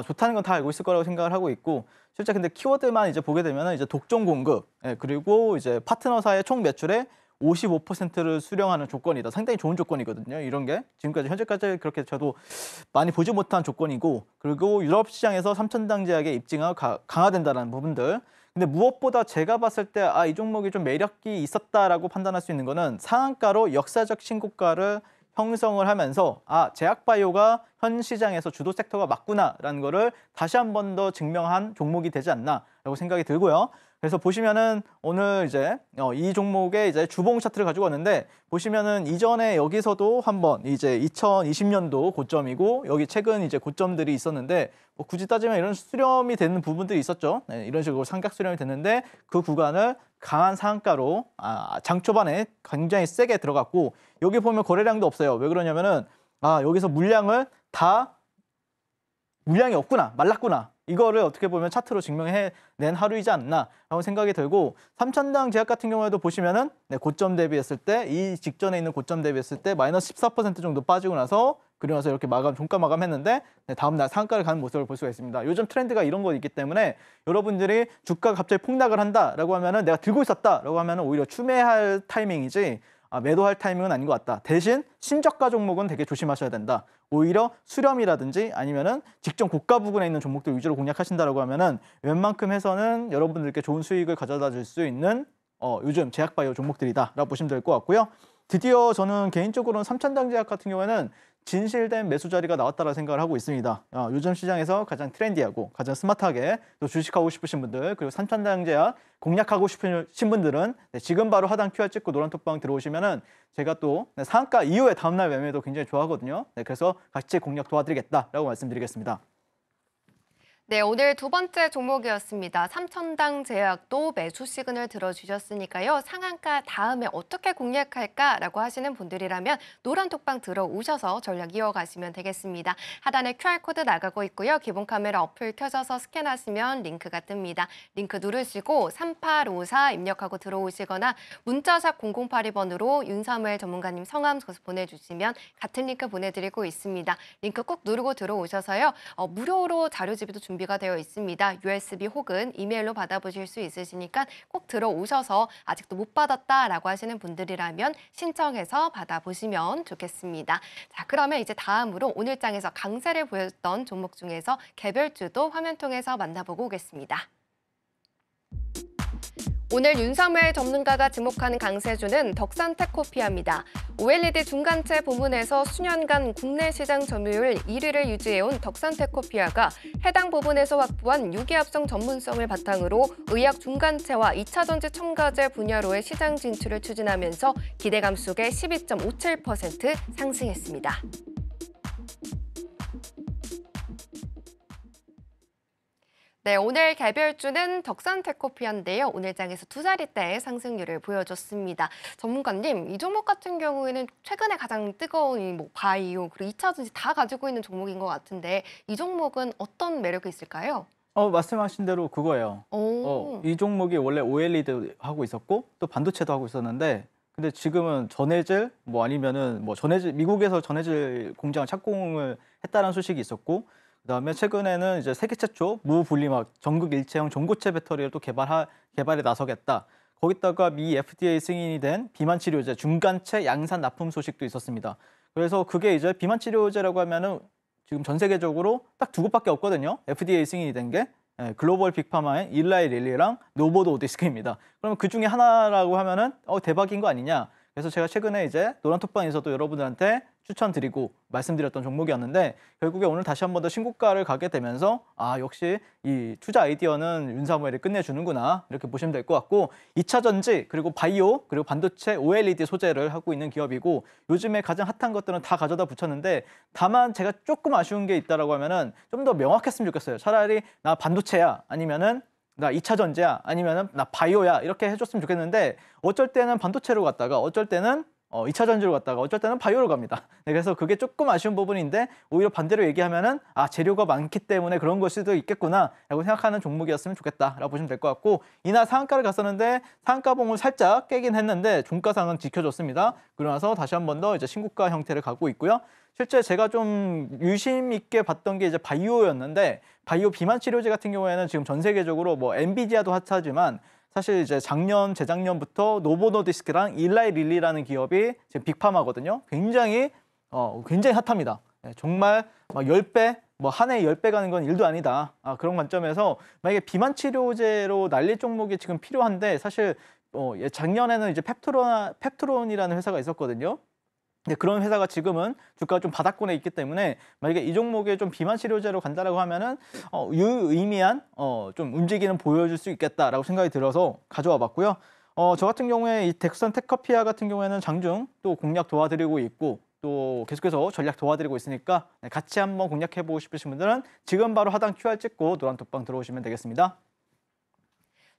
좋다는 건 다 알고 있을 거라고 생각을 하고 있고, 실제 근데 키워드만 이제 보게 되면은 이제 독점 공급, 그리고 이제 파트너사의 총 매출의 55%를 수령하는 조건이다. 상당히 좋은 조건이거든요. 이런 게 지금까지 현재까지 그렇게 저도 많이 보지 못한 조건이고, 그리고 유럽 시장에서 삼천당 제약의 입증가 강화된다는 부분들. 근데 무엇보다 제가 봤을 때 이 종목이 좀 매력이 있었다라고 판단할 수 있는 거는 상한가로 역사적 신고가를 형성을 하면서 제약바이오가 현 시장에서 주도 섹터가 맞구나라는 거를 다시 한 번 더 증명한 종목이 되지 않나라고 생각이 들고요. 그래서 보시면은 오늘 이제 이 종목의 이제 주봉 차트를 가지고 왔는데, 보시면은 이전에 여기서도 한번 이제 2020년도 고점이고 여기 최근 이제 고점들이 있었는데, 뭐 굳이 따지면 이런 수렴이 되는 부분들이 있었죠. 네, 이런 식으로 삼각 수렴이 됐는데 그 구간을 강한 상한가로 장 초반에 굉장히 세게 들어갔고, 여기 보면 거래량도 없어요. 왜 그러냐면은 여기서 물량이 없구나, 말랐구나. 이거를 어떻게 보면 차트로 증명해낸 하루이지 않나라고 생각이 들고, 삼천당 제약 같은 경우에도 보시면은 고점 대비했을 때, 이 직전에 있는 고점 대비했을 때 마이너스 14% 정도 빠지고 나서 그리고 나서 이렇게 종가 마감했는데 다음날 상한가를 가는 모습을 볼 수가 있습니다. 요즘 트렌드가 이런 거 있기 때문에 여러분들이 주가가 갑자기 폭락을 한다라고 하면은 내가 들고 있었다라고 하면은 오히려 추매할 타이밍이지 매도할 타이밍은 아닌 것 같다. 대신 신저가 종목은 되게 조심하셔야 된다. 오히려 수렴이라든지 아니면은 직전 고가 부근에 있는 종목들 위주로 공략하신다라고 하면은 웬만큼 해서는 여러분들께 좋은 수익을 가져다 줄 수 있는 요즘 제약바이오 종목들이다라고 보시면 될 것 같고요. 드디어 저는 개인적으로는 삼천당 제약 같은 경우에는 진실된 매수 자리가 나왔다고 생각을 하고 있습니다. 요즘 시장에서 가장 트렌디하고 가장 스마트하게 또 주식하고 싶으신 분들, 그리고 삼천당 제약 공략하고 싶으신 분들은 지금 바로 하단 QR 찍고 노란톡방 들어오시면은 제가 또 상한가 이후에 다음날 매매도 굉장히 좋아하거든요. 그래서 같이 공략 도와드리겠다라고 말씀드리겠습니다. 네, 오늘 두 번째 종목이었습니다. 삼천당 제약도 매수 시그널 들어주셨으니까요. 상한가 다음에 어떻게 공략할까라고 하시는 분들이라면 노란톡방 들어오셔서 전략 이어가시면 되겠습니다. 하단에 QR코드 나가고 있고요. 기본 카메라 어플 켜져서 스캔하시면 링크가 뜹니다. 링크 누르시고 3854 입력하고 들어오시거나 문자샵 0082번으로 윤사무엘 전문가님 성함 보내주시면 같은 링크 보내드리고 있습니다. 링크 꼭 누르고 들어오셔서요. 무료로 자료집도 준비가 되어 있습니다. USB 혹은 이메일로 받아보실 수 있으시니까 꼭 들어오셔서 아직도 못 받았다라고 하시는 분들이라면 신청해서 받아보시면 좋겠습니다. 자, 그러면 이제 다음으로 오늘 장에서 강세를 보였던 종목 중에서 개별주도 화면 통해서 만나보고 오겠습니다. 오늘 윤사무엘 전문가가 지목하는 강세주는 덕산테코피아입니다. OLED 중간체 부문에서 수년간 국내 시장 점유율 1위를 유지해온 덕산테코피아가 해당 부분에서 확보한 유기합성 전문성을 바탕으로 의약 중간체와 2차 전지 첨가제 분야로의 시장 진출을 추진하면서 기대감 속에 12.57% 상승했습니다. 네, 오늘 개별주는 덕산테코피아인데요. 오늘 장에서 두 자릿대의 상승률을 보여줬습니다. 전문가님, 이 종목 같은 경우에는 최근에 가장 뜨거운 바이오, 그리고 2차 전지 다 가지고 있는 종목인 것 같은데 이 종목은 어떤 매력이 있을까요? 말씀하신 대로 그거예요. 이 종목이 원래 OLED 하고 있었고 또 반도체도 하고 있었는데, 근데 지금은 전해질 아니면은 미국에서 전해질 공장 착공을 했다는 소식이 있었고, 그다음에 최근에는 이제 세계 최초 무분리막 전극 일체형 전고체 배터리를 또 개발에 나서겠다. 거기다가 미 FDA 승인이 된 비만 치료제 중간체 양산 납품 소식도 있었습니다. 그래서 그게 이제 비만 치료제라고 하면은 지금 전 세계적으로 딱 두 곳밖에 없거든요. FDA 승인이 된 게 글로벌 빅파마의 일라이 릴리랑 노보도 오디스크입니다. 그러면 그 중에 하나라고 하면은 대박인 거 아니냐. 그래서 제가 최근에 이제 노란톡방에서도 여러분들한테 추천드리고 말씀드렸던 종목이었는데, 결국에 오늘 다시 한 번 더 신고가를 가게 되면서 역시 이 투자 아이디어는 윤사무엘이 끝내주는구나, 이렇게 보시면 될 것 같고, 2차 전지 그리고 바이오 그리고 반도체 OLED 소재를 하고 있는 기업이고, 요즘에 가장 핫한 것들은 다 가져다 붙였는데, 다만 제가 조금 아쉬운 게 있다라고 하면은 좀 더 명확했으면 좋겠어요. 차라리 나 반도체야 아니면은 나 2차 전지야 아니면은 나 바이오야 이렇게 해줬으면 좋겠는데, 어쩔 때는 반도체로 갔다가 어쩔 때는 2차 전지로 갔다가 어쩔 때는 바이오로 갑니다. 네, 그래서 그게 조금 아쉬운 부분인데 오히려 반대로 얘기하면은 재료가 많기 때문에 그런 걸 수도 있겠구나라고 생각하는 종목이었으면 좋겠다라고 보시면 될 것 같고 이날 상한가를 갔었는데 상한가봉을 살짝 깨긴 했는데 종가상은 지켜줬습니다. 그러고 나서 다시 한 번 더 이제 신고가 형태를 갖고 있고요. 실제 제가 좀 유심 있게 봤던 게 이제 바이오였는데 바이오 비만 치료제 같은 경우에는 지금 전 세계적으로 뭐 엔비디아도 핫하지만 사실 이제 재작년부터 노보 노디스크랑 일라이 릴리라는 기업이 지금 빅파마거든요. 굉장히 핫합니다. 네, 정말 막 10배, 뭐 한 해에 10배 가는 건 일도 아니다. 그런 관점에서 만약에 비만 치료제로 날릴 종목이 지금 필요한데 사실 작년에는 이제 펩트론이라는 회사가 있었거든요. 근데 그런 회사가 지금은 주가가 좀 바닥권에 있기 때문에 만약에 이 종목에 좀 비만 치료제로 간다라고 하면은 유의미한 좀 움직이는 보여줄 수 있겠다라고 생각이 들어서 가져와 봤고요. 저 같은 경우에 이 덱스턴 테크피아 같은 경우에는 장중 또 공략 도와드리고 있고 또 계속해서 전략 도와드리고 있으니까 같이 한번 공략해보고 싶으신 분들은 지금 바로 하단 QR 찍고 노란톡방 들어오시면 되겠습니다.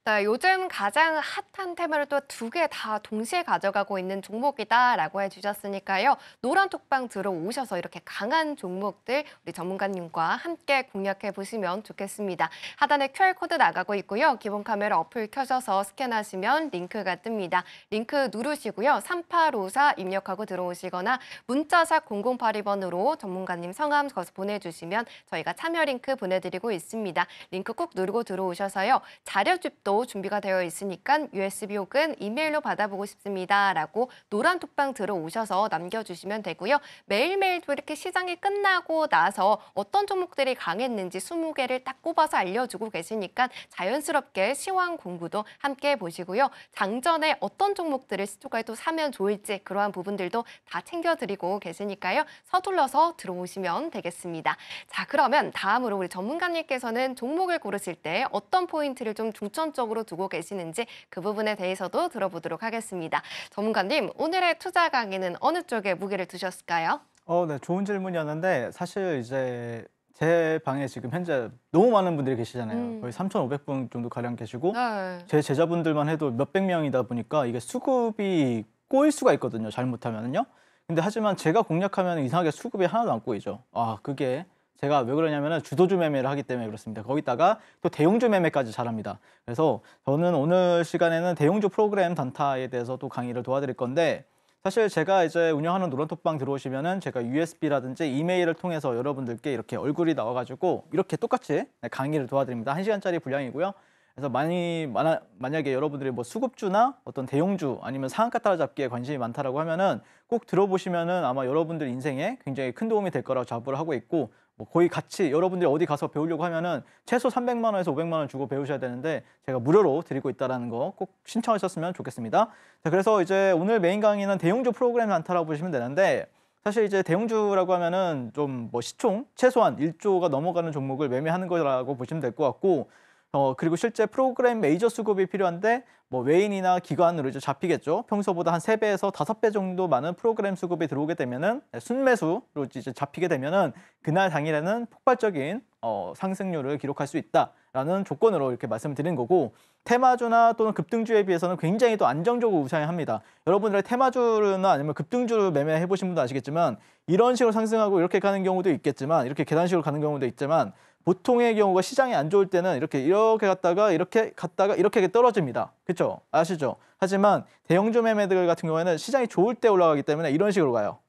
네, 요즘 가장 핫한 테마를 또 2개 다 동시에 가져가고 있는 종목이다라고 해주셨으니까요. 노란톡방 들어오셔서 이렇게 강한 종목들 우리 전문가님과 함께 공략해 보시면 좋겠습니다. 하단에 QR코드 나가고 있고요. 기본 카메라 어플 켜셔서 스캔하시면 링크가 뜹니다. 링크 누르시고요. 3854 입력하고 들어오시거나 문자샵 0082번으로 전문가님 성함 거서 보내주시면 저희가 참여 링크 보내드리고 있습니다. 링크 꾹 누르고 들어오셔서요. 자료집도 준비가 되어 있으니까 USB 혹은 이메일로 받아보고 싶습니다라고 노란톡방 들어오셔서 남겨주시면 되고요. 매일매일 또 이렇게 시장이 끝나고 나서 어떤 종목들이 강했는지 20개를 딱 꼽아서 알려주고 계시니까 자연스럽게 시황 공부도 함께 보시고요. 장전에 어떤 종목들을 시초가에 또 사면 좋을지 그러한 부분들도 다 챙겨드리고 계시니까요. 서둘러서 들어오시면 되겠습니다. 자, 그러면 다음으로 우리 전문가님께서는 종목을 고르실 때 어떤 포인트를 좀 중점적으로 두고 계시는지 그 부분에 대해서도 들어보도록 하겠습니다. 전문가님, 오늘의 투자 강의는 어느 쪽에 무게를 두셨을까요? 네, 좋은 질문이었는데 사실 이제 제 방에 지금 현재 너무 많은 분들이 계시잖아요. 거의 3,500분 정도 가량 계시고 네. 제 제자분들만 해도 몇백 명이다 보니까 이게 수급이 꼬일 수가 있거든요. 잘못하면요. 근데 하지만 제가 공략하면 이상하게 수급이 하나도 안 꼬이죠. 그게 제가 왜 그러냐면은 주도주 매매를 하기 때문에 그렇습니다. 거기다가 또 대용주 매매까지 잘합니다. 그래서 저는 오늘 시간에는 대용주 프로그램 단타에 대해서 또 강의를 도와드릴 건데 사실 제가 이제 운영하는 노란톡방 들어오시면은 제가 USB라든지 이메일을 통해서 여러분들께 이렇게 얼굴이 나와가지고 이렇게 똑같이 강의를 도와드립니다. 1시간짜리 분량이고요. 그래서 만약에 여러분들이 뭐 수급주나 어떤 대용주 아니면 상한가 따라잡기에 관심이 많다라고 하면은 꼭 들어보시면은 아마 여러분들 인생에 굉장히 큰 도움이 될 거라고 자부를 하고 있고 뭐 거의 같이 여러분들이 어디 가서 배우려고 하면은 최소 300만 원에서 500만 원 주고 배우셔야 되는데 제가 무료로 드리고 있다는 거 꼭 신청하셨으면 좋겠습니다. 자, 그래서 이제 오늘 메인 강의는 대용주 프로그램 단타라고 보시면 되는데 사실 이제 대용주라고 하면은 좀 뭐 시총 최소한 1조가 넘어가는 종목을 매매하는 거라고 보시면 될 것 같고 그리고 실제 프로그램 메이저 수급이 필요한데 뭐 외인이나 기관으로 이제 잡히겠죠. 평소보다 한 3배에서 5배 정도 많은 프로그램 수급이 들어오게 되면은 순매수로 이제 잡히게 되면은 그날 당일에는 폭발적인 상승률을 기록할 수 있다라는 조건으로 이렇게 말씀을 드리는 거고 테마주나 또는 급등주에 비해서는 굉장히 또 안정적으로 우상향합니다. 여러분들의 테마주나 아니면 급등주를 매매해 보신 분도 아시겠지만 이런 식으로 상승하고 이렇게 가는 경우도 있겠지만 이렇게 계단식으로 가는 경우도 있지만 보통의 경우가 시장이 안 좋을 때는 이렇게 갔다가 이렇게 떨어집니다. 그렇죠? 아시죠? 하지만 대형주 매매들 같은 경우에는 시장이 좋을 때 올라가기 때문에 이런 식으로 가요.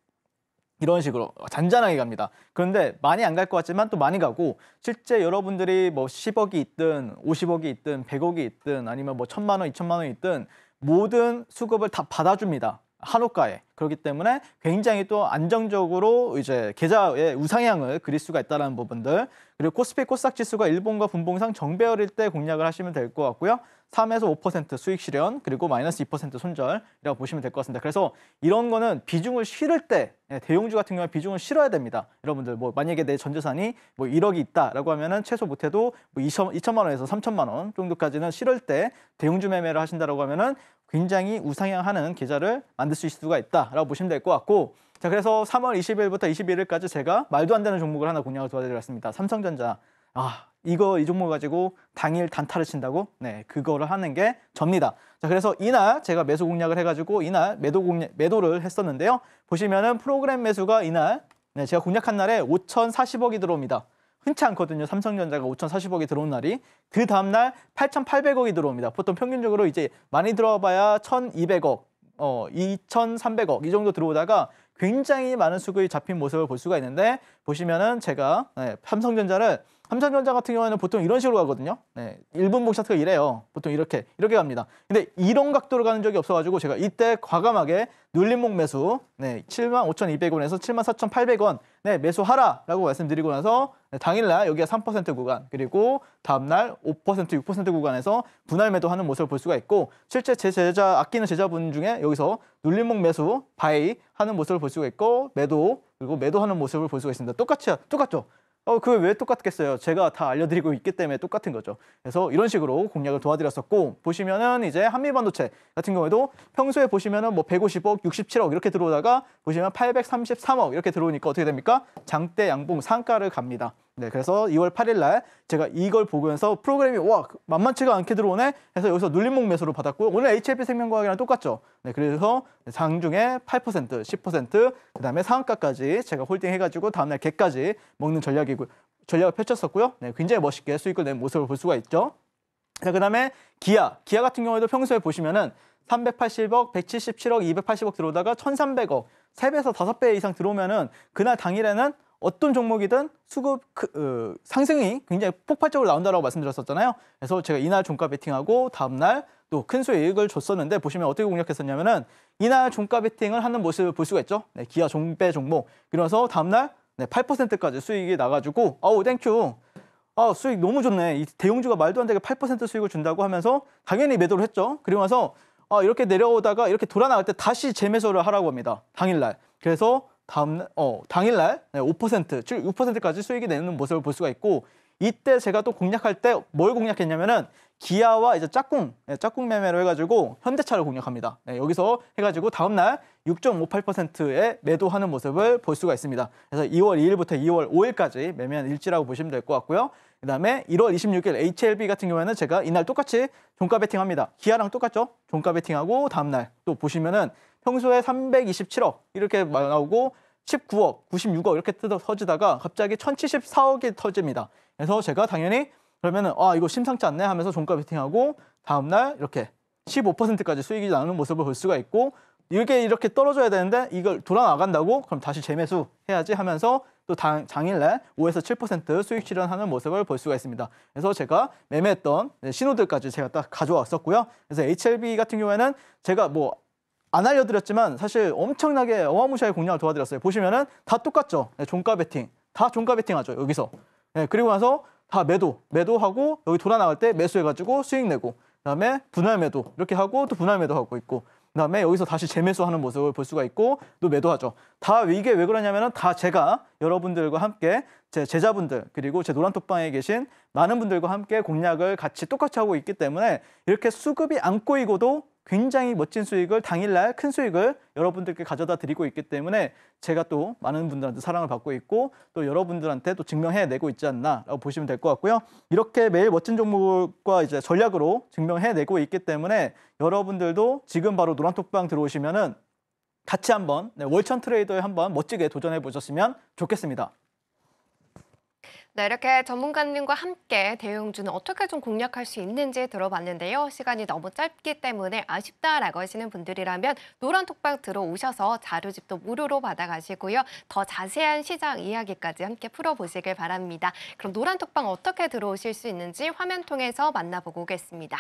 이런 식으로 잔잔하게 갑니다. 그런데 많이 안 갈 것 같지만 또 많이 가고 실제 여러분들이 뭐 10억이 있든 50억이 있든 100억이 있든 아니면 뭐 1,000만 원, 2,000만 원이 있든 모든 수급을 다 받아줍니다. 한호가에. 그렇기 때문에 굉장히 또 안정적으로 이제 계좌의 우상향을 그릴 수가 있다는 부분들. 그리고 코스피 코스닥 지수가 일봉과 분봉상 정배열일 때 공략을 하시면 될 것 같고요. 3에서 5% 수익 실현 그리고 마이너스 2% 손절이라고 보시면 될 것 같습니다. 그래서 이런 거는 비중을 실을 때 대용주 같은 경우에 비중을 실어야 됩니다. 여러분들 뭐 만약에 내 전재산이 뭐 1억이 있다라고 하면은 최소 못해도 뭐 2천만 원에서 3천만 원 정도까지는 실을 때 대용주 매매를 하신다라고 하면은 굉장히 우상향하는 계좌를 만들 수 있을 수가 있다라고 보시면 될 것 같고 자 그래서 3월 20일부터 21일까지 제가 말도 안 되는 종목을 하나 공략을 도와드리겠습니다. 삼성전자 이 종목 가지고 당일 단타를 친다고? 네, 그거를 하는 게 접니다. 자, 그래서 이날 제가 매수 공략을 해가지고 이날 매도를 했었는데요. 보시면은 프로그램 매수가 이날, 네, 제가 공략한 날에 5,040억이 들어옵니다. 흔치 않거든요. 삼성전자가 5,040억이 들어온 날이. 그 다음날 8,800억이 들어옵니다. 보통 평균적으로 이제 많이 들어와봐야 1,200억, 2,300억 이 정도 들어오다가 굉장히 많은 수급이 잡힌 모습을 볼 수가 있는데, 보시면은 제가 삼성전자 같은 경우에는 보통 이런 식으로 가거든요. 네, 1분봉 차트가 이래요. 보통 이렇게 갑니다. 근데 이런 각도로 가는 적이 없어가지고 제가 이때 과감하게 눌림목 매수, 네, 75,200원에서 74,800원, 네, 매수하라라고 말씀드리고 나서 당일날 여기가 3% 구간, 그리고 다음날 5%, 6% 구간에서 분할 매도하는 모습을 볼 수가 있고, 실제 제 아끼는 제자분 중에 여기서 눌림목 매수, 바이 하는 모습을 볼 수가 있고, 그리고 매도하는 모습을 볼 수가 있습니다. 똑같죠? 그게 왜 똑같겠어요? 제가 다 알려드리고 있기 때문에 똑같은 거죠. 그래서 이런 식으로 공략을 도와드렸었고, 보시면은 이제 한미반도체 같은 경우에도 평소에 보시면은 뭐 150억, 67억 이렇게 들어오다가 보시면 833억 이렇게 들어오니까 어떻게 됩니까? 장대 양봉 상가를 갑니다. 네, 그래서 2월 8일 날 제가 이걸 보면서 프로그램이 만만치가 않게 들어오네 해서 여기서 눌림목 매수를 받았고요. 오늘 HLB생명과학이랑 똑같죠. 네, 그래서 장중에 8%, 10%, 그다음에 상한가까지 제가 홀딩해가지고 다음날 개까지 먹는 전략을 펼쳤었고요. 네, 굉장히 멋있게 수익을 낸 모습을 볼 수가 있죠. 자, 그다음에 기아 같은 경우에도 평소에 보시면은 380억, 177억, 280억 들어오다가 1,300억, 3배에서 5배 이상 들어오면은 그날 당일에는 어떤 종목이든 수급 상승이 굉장히 폭발적으로 나온다라고 말씀드렸었잖아요. 그래서 제가 이날 종가 베팅하고 다음날 또 큰 수익을 줬었는데, 보시면 어떻게 공략했었냐면은 이날 종가 베팅을 하는 모습을 볼 수가 있죠. 네, 기아 종배 종목. 그래서 다음날 8%까지 수익이 나가지고 땡큐. 수익 너무 좋네. 이 대형주가 말도 안 되게 8% 수익을 준다고 하면서 당연히 매도를 했죠. 그리고 나서 이렇게 내려오다가 이렇게 돌아 나갈 때 다시 재매수를 하라고 합니다. 당일날. 그래서 당일날 5%, 6%까지 수익이 내는 모습을 볼 수가 있고, 이때 제가 또 공략할 때 뭘 공략했냐면은 기아와 이제 짝꿍 매매로 해가지고 현대차를 공략합니다. 네, 여기서 해가지고 다음날 6.58%에 매도하는 모습을 볼 수가 있습니다. 그래서 2월 2일부터 2월 5일까지 매매한 일지라고 보시면 될 것 같고요. 그다음에 1월 26일 HLB 같은 경우에는 제가 이날 똑같이 종가 베팅합니다. 기아랑 똑같죠? 종가 베팅하고 다음날 또 보시면은 평소에 327억 이렇게 나오고 19억, 96억 이렇게 터지다가 갑자기 1,074억이 터집니다. 그래서 제가 당연히 그러면은 이거 심상치 않네 하면서 종가 베팅하고 다음날 이렇게 15%까지 수익이 나는 모습을 볼 수가 있고, 이렇게 떨어져야 되는데 이걸 돌아 나간다고? 그럼 다시 재매수 해야지 하면서 또 당일날 5에서 7% 수익 실현하는 모습을 볼 수가 있습니다. 그래서 제가 매매했던 신호들까지 제가 딱 가져왔었고요. 그래서 HLB 같은 경우에는 제가 안 알려드렸지만 사실 엄청나게 어마무시하게 공략을 도와드렸어요. 보시면은 다 똑같죠. 네, 종가 베팅. 다 종가 베팅 하죠. 여기서. 네, 그리고 나서 다 매도하고 여기 돌아 나갈 때 매수해가지고 수익 내고, 그다음에 분할 매도 이렇게 하고 또 분할 매도하고 있고, 그다음에 여기서 다시 재매수하는 모습을 볼 수가 있고 또 매도하죠. 다 이게 왜 그러냐면은 다 제가 여러분들과 함께 제 제자분들 그리고 제 노란톡방에 계신 많은 분들과 함께 공략을 같이 똑같이 하고 있기 때문에 이렇게 수급이 안 꼬이고도 굉장히 멋진 수익을 당일날 큰 수익을 여러분들께 가져다 드리고 있기 때문에 제가 또 많은 분들한테 사랑을 받고 있고 또 여러분들한테 또 증명해내고 있지 않나라고 보시면 될 것 같고요. 이렇게 매일 멋진 종목과 이제 전략으로 증명해내고 있기 때문에 여러분들도 지금 바로 노란톡방 들어오시면은 같이 한번 월천 트레이더에 한번 멋지게 도전해 보셨으면 좋겠습니다. 네, 이렇게 전문가님과 함께 대형주는 어떻게 좀 공략할 수 있는지 들어봤는데요. 시간이 너무 짧기 때문에 아쉽다라고 하시는 분들이라면 노란톡방 들어오셔서 자료집도 무료로 받아가시고요. 더 자세한 시장 이야기까지 함께 풀어보시길 바랍니다. 그럼 노란톡방 어떻게 들어오실 수 있는지 화면 통해서 만나보고 오겠습니다.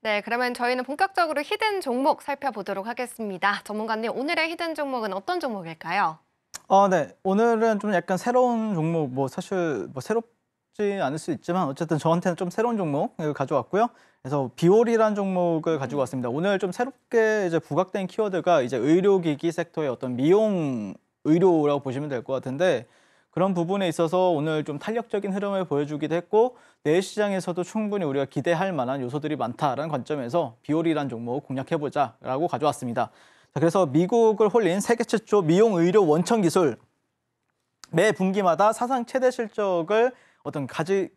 네, 그러면 저희는 본격적으로 히든 종목 살펴보도록 하겠습니다. 전문가님, 오늘의 히든 종목은 어떤 종목일까요? 네. 오늘은 좀 약간 새로운 종목, 사실 새롭지 새롭지 않을 수 있지만 어쨌든 저한테는 좀 새로운 종목을 가져왔고요. 그래서 비올이라는 종목을 가지고 왔습니다. 오늘 좀 새롭게 이제 부각된 키워드가 이제 의료기기 섹터의 어떤 미용 의료라고 보시면 될 것 같은데, 그런 부분에 있어서 오늘 좀 탄력적인 흐름을 보여주기도 했고, 내일 시장에서도 충분히 우리가 기대할 만한 요소들이 많다라는 관점에서 비올이라는 종목 공략해보자라고 가져왔습니다. 자, 그래서 미국을 홀린 세계 최초 미용 의료 원천 기술, 매 분기마다 사상 최대 실적을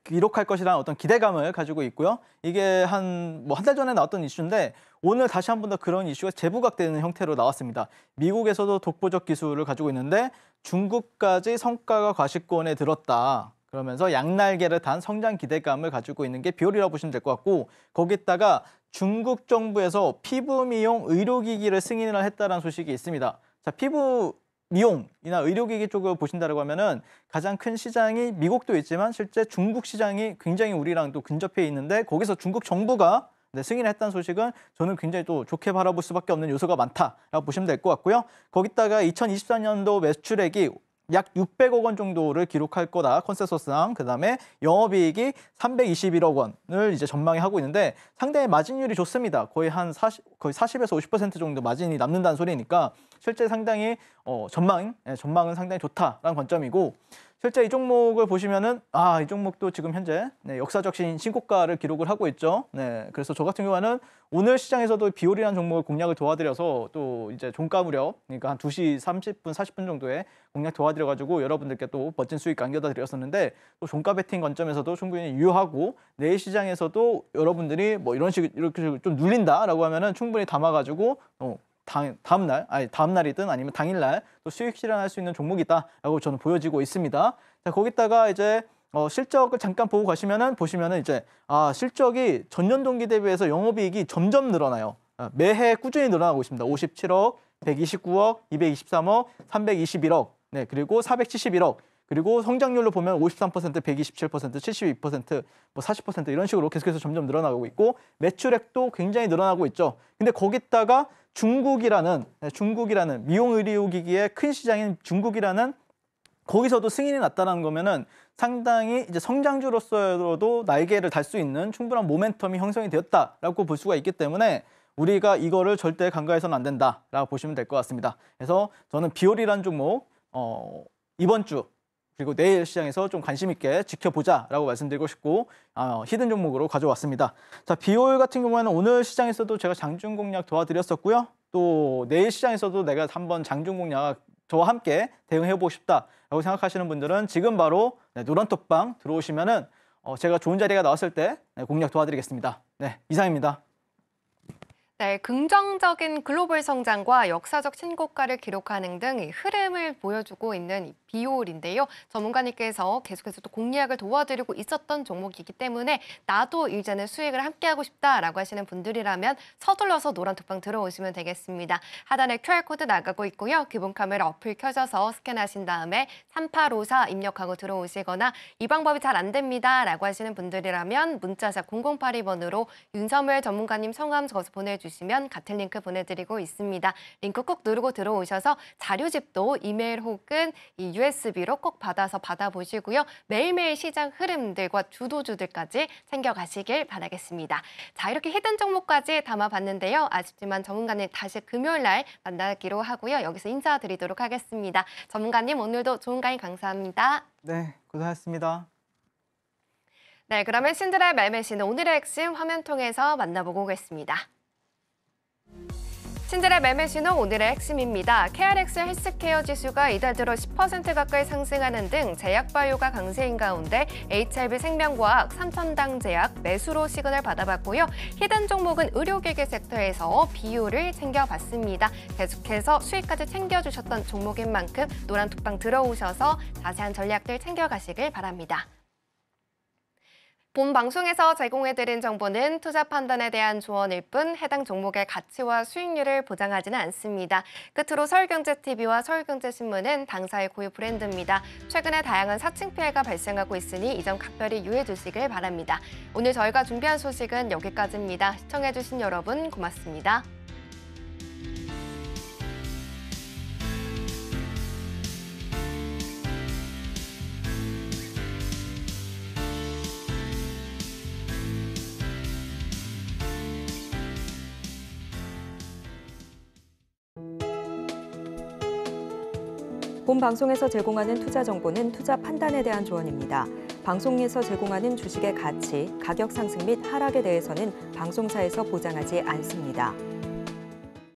기록할 것이라는 어떤 기대감을 가지고 있고요. 이게 한 달 전에 나왔던 이슈인데 오늘 다시 한 번 더 그런 이슈가 재부각되는 형태로 나왔습니다. 미국에서도 독보적 기술을 가지고 있는데 중국까지 성과가 과시권에 들었다. 그러면서 양날개를 단 성장 기대감을 가지고 있는 게 비올이라고 보시면 될 것 같고, 거기다가 중국 정부에서 피부 미용 의료기기를 승인을 했다는 소식이 있습니다. 자, 피부 미용이나 의료기기 쪽을 보신다고 하면은 가장 큰 시장이 미국도 있지만 실제 중국 시장이 굉장히 우리랑 또 근접해 있는데, 거기서 중국 정부가 승인했다는 소식은 저는 굉장히 또 좋게 바라볼 수밖에 없는 요소가 많다라고 보시면 될 것 같고요. 거기다가 2024년도 매출액이 약 600억 원 정도를 기록할 거다, 컨센서스상. 그다음에 영업이익이 321억 원을 이제 전망이 하고 있는데 상당히 마진율이 좋습니다. 거의 40에서 50% 정도 마진이 남는다는 소리니까 실제 상당히 전망은 상당히 좋다라는 관점이고, 실제 이 종목을 보시면은 이 종목도 지금 현재 역사적 신고가를 기록을 하고 있죠. 그래서 저 같은 경우는 오늘 시장에서도 비올이라는 종목을 공략을 도와드려서 또 이제 종가 무렵, 그러니까 한 2시 30분, 40분 정도에 공략 도와드려가지고 여러분들께 또 멋진 수익 안겨다 드렸었는데, 또 종가 베팅 관점에서도 충분히 유효하고, 내일 시장에서도 여러분들이 뭐 이렇게 좀 눌린다라고 하면은 충분히 담아가지고 다음 날이든 아니면 당일날 또 수익 실현할 수 있는 종목이다라고 저는 보여지고 있습니다. 자, 거기다가 이제 실적을 잠깐 보고 가시면은 보시면은 이제 실적이 전년 동기 대비해서 영업이익이 점점 늘어나요. 매해 꾸준히 늘어나고 있습니다. 57억, 129억, 223억, 321억, 그리고 471억. 그리고 성장률로 보면 53%, 127%, 72%, 40% 이런 식으로 계속해서 점점 늘어나고 있고, 매출액도 굉장히 늘어나고 있죠. 근데 거기다가 중국이라는 미용 의료기기의 큰 시장인 중국이라는, 거기서도 승인이 났다는 거면은 상당히 이제 성장주로서도 날개를 달 수 있는 충분한 모멘텀이 형성이 되었다라고 볼 수가 있기 때문에 우리가 이거를 절대 간과해서는 안 된다라고 보시면 될 것 같습니다. 그래서 저는 비올이라는 종목 이번 주 그리고 내일 시장에서 좀 관심 있게 지켜보자라고 말씀드리고 싶고, 히든 종목으로 가져왔습니다. 자, 비올 같은 경우에는 오늘 시장에서도 제가 장중 공략 도와드렸었고요. 또 내일 시장에서도 내가 한번 장중 공략 저와 함께 대응해보고 싶다라고 생각하시는 분들은 지금 바로 노란톡방 들어오시면은 제가 좋은 자리가 나왔을 때 공략 도와드리겠습니다. 이상입니다. 긍정적인 글로벌 성장과 역사적 신고가를 기록하는 등 이 흐름을 보여주고 있는 이 비올인데요. 전문가님께서 계속해서 또 공략을 도와드리고 있었던 종목이기 때문에 나도 이제는 수익을 함께하고 싶다라고 하시는 분들이라면 서둘러서 노란톡방 들어오시면 되겠습니다. 하단에 QR코드 나가고 있고요. 기본 카메라 어플 켜져서 스캔하신 다음에 3854 입력하고 들어오시거나 이 방법이 잘 안 됩니다라고 하시는 분들이라면 문자샵 0082번으로 윤섬을 전문가님 성함 적어서 보내주시면 같은 링크 보내드리고 있습니다. 링크 꼭 누르고 들어오셔서 자료집도 이메일 혹은 이 USB로 꼭 받아보시고요. 매일매일 시장 흐름들과 주도주들까지 챙겨가시길 바라겠습니다. 자, 이렇게 히든 종목까지 담아봤는데요. 아쉽지만 전문가님 다시 금요일 날 만나기로 하고요. 여기서 인사드리도록 하겠습니다. 전문가님 오늘도 좋은 강의 감사합니다. 네, 고생하셨습니다. 그러면 신드라의 말매시는 오늘의 핵심 화면 통해서 만나보고 오겠습니다. 신드라 매매신호 오늘의 핵심입니다. KRX 헬스케어 지수가 이달 들어 10% 가까이 상승하는 등 제약바이오가 강세인 가운데 HIV 생명과학, 삼천당제약 매수로 시그널 받아봤고요. 히든 종목은 의료기기 섹터에서 비율을 챙겨봤습니다. 계속해서 수익까지 챙겨주셨던 종목인 만큼 노란톡방 들어오셔서 자세한 전략들 챙겨가시길 바랍니다. 본 방송에서 제공해드린 정보는 투자 판단에 대한 조언일 뿐 해당 종목의 가치와 수익률을 보장하지는 않습니다. 끝으로 서울경제TV와 서울경제신문은 당사의 고유 브랜드입니다. 최근에 다양한 사칭 피해가 발생하고 있으니 이 점 각별히 유의해 주시길 바랍니다. 오늘 저희가 준비한 소식은 여기까지입니다. 시청해주신 여러분 고맙습니다. 본 방송에서 제공하는 투자 정보는 투자 판단에 대한 조언입니다. 방송에서 제공하는 주식의 가치, 가격 상승 및 하락에 대해서는 방송사에서 보장하지 않습니다.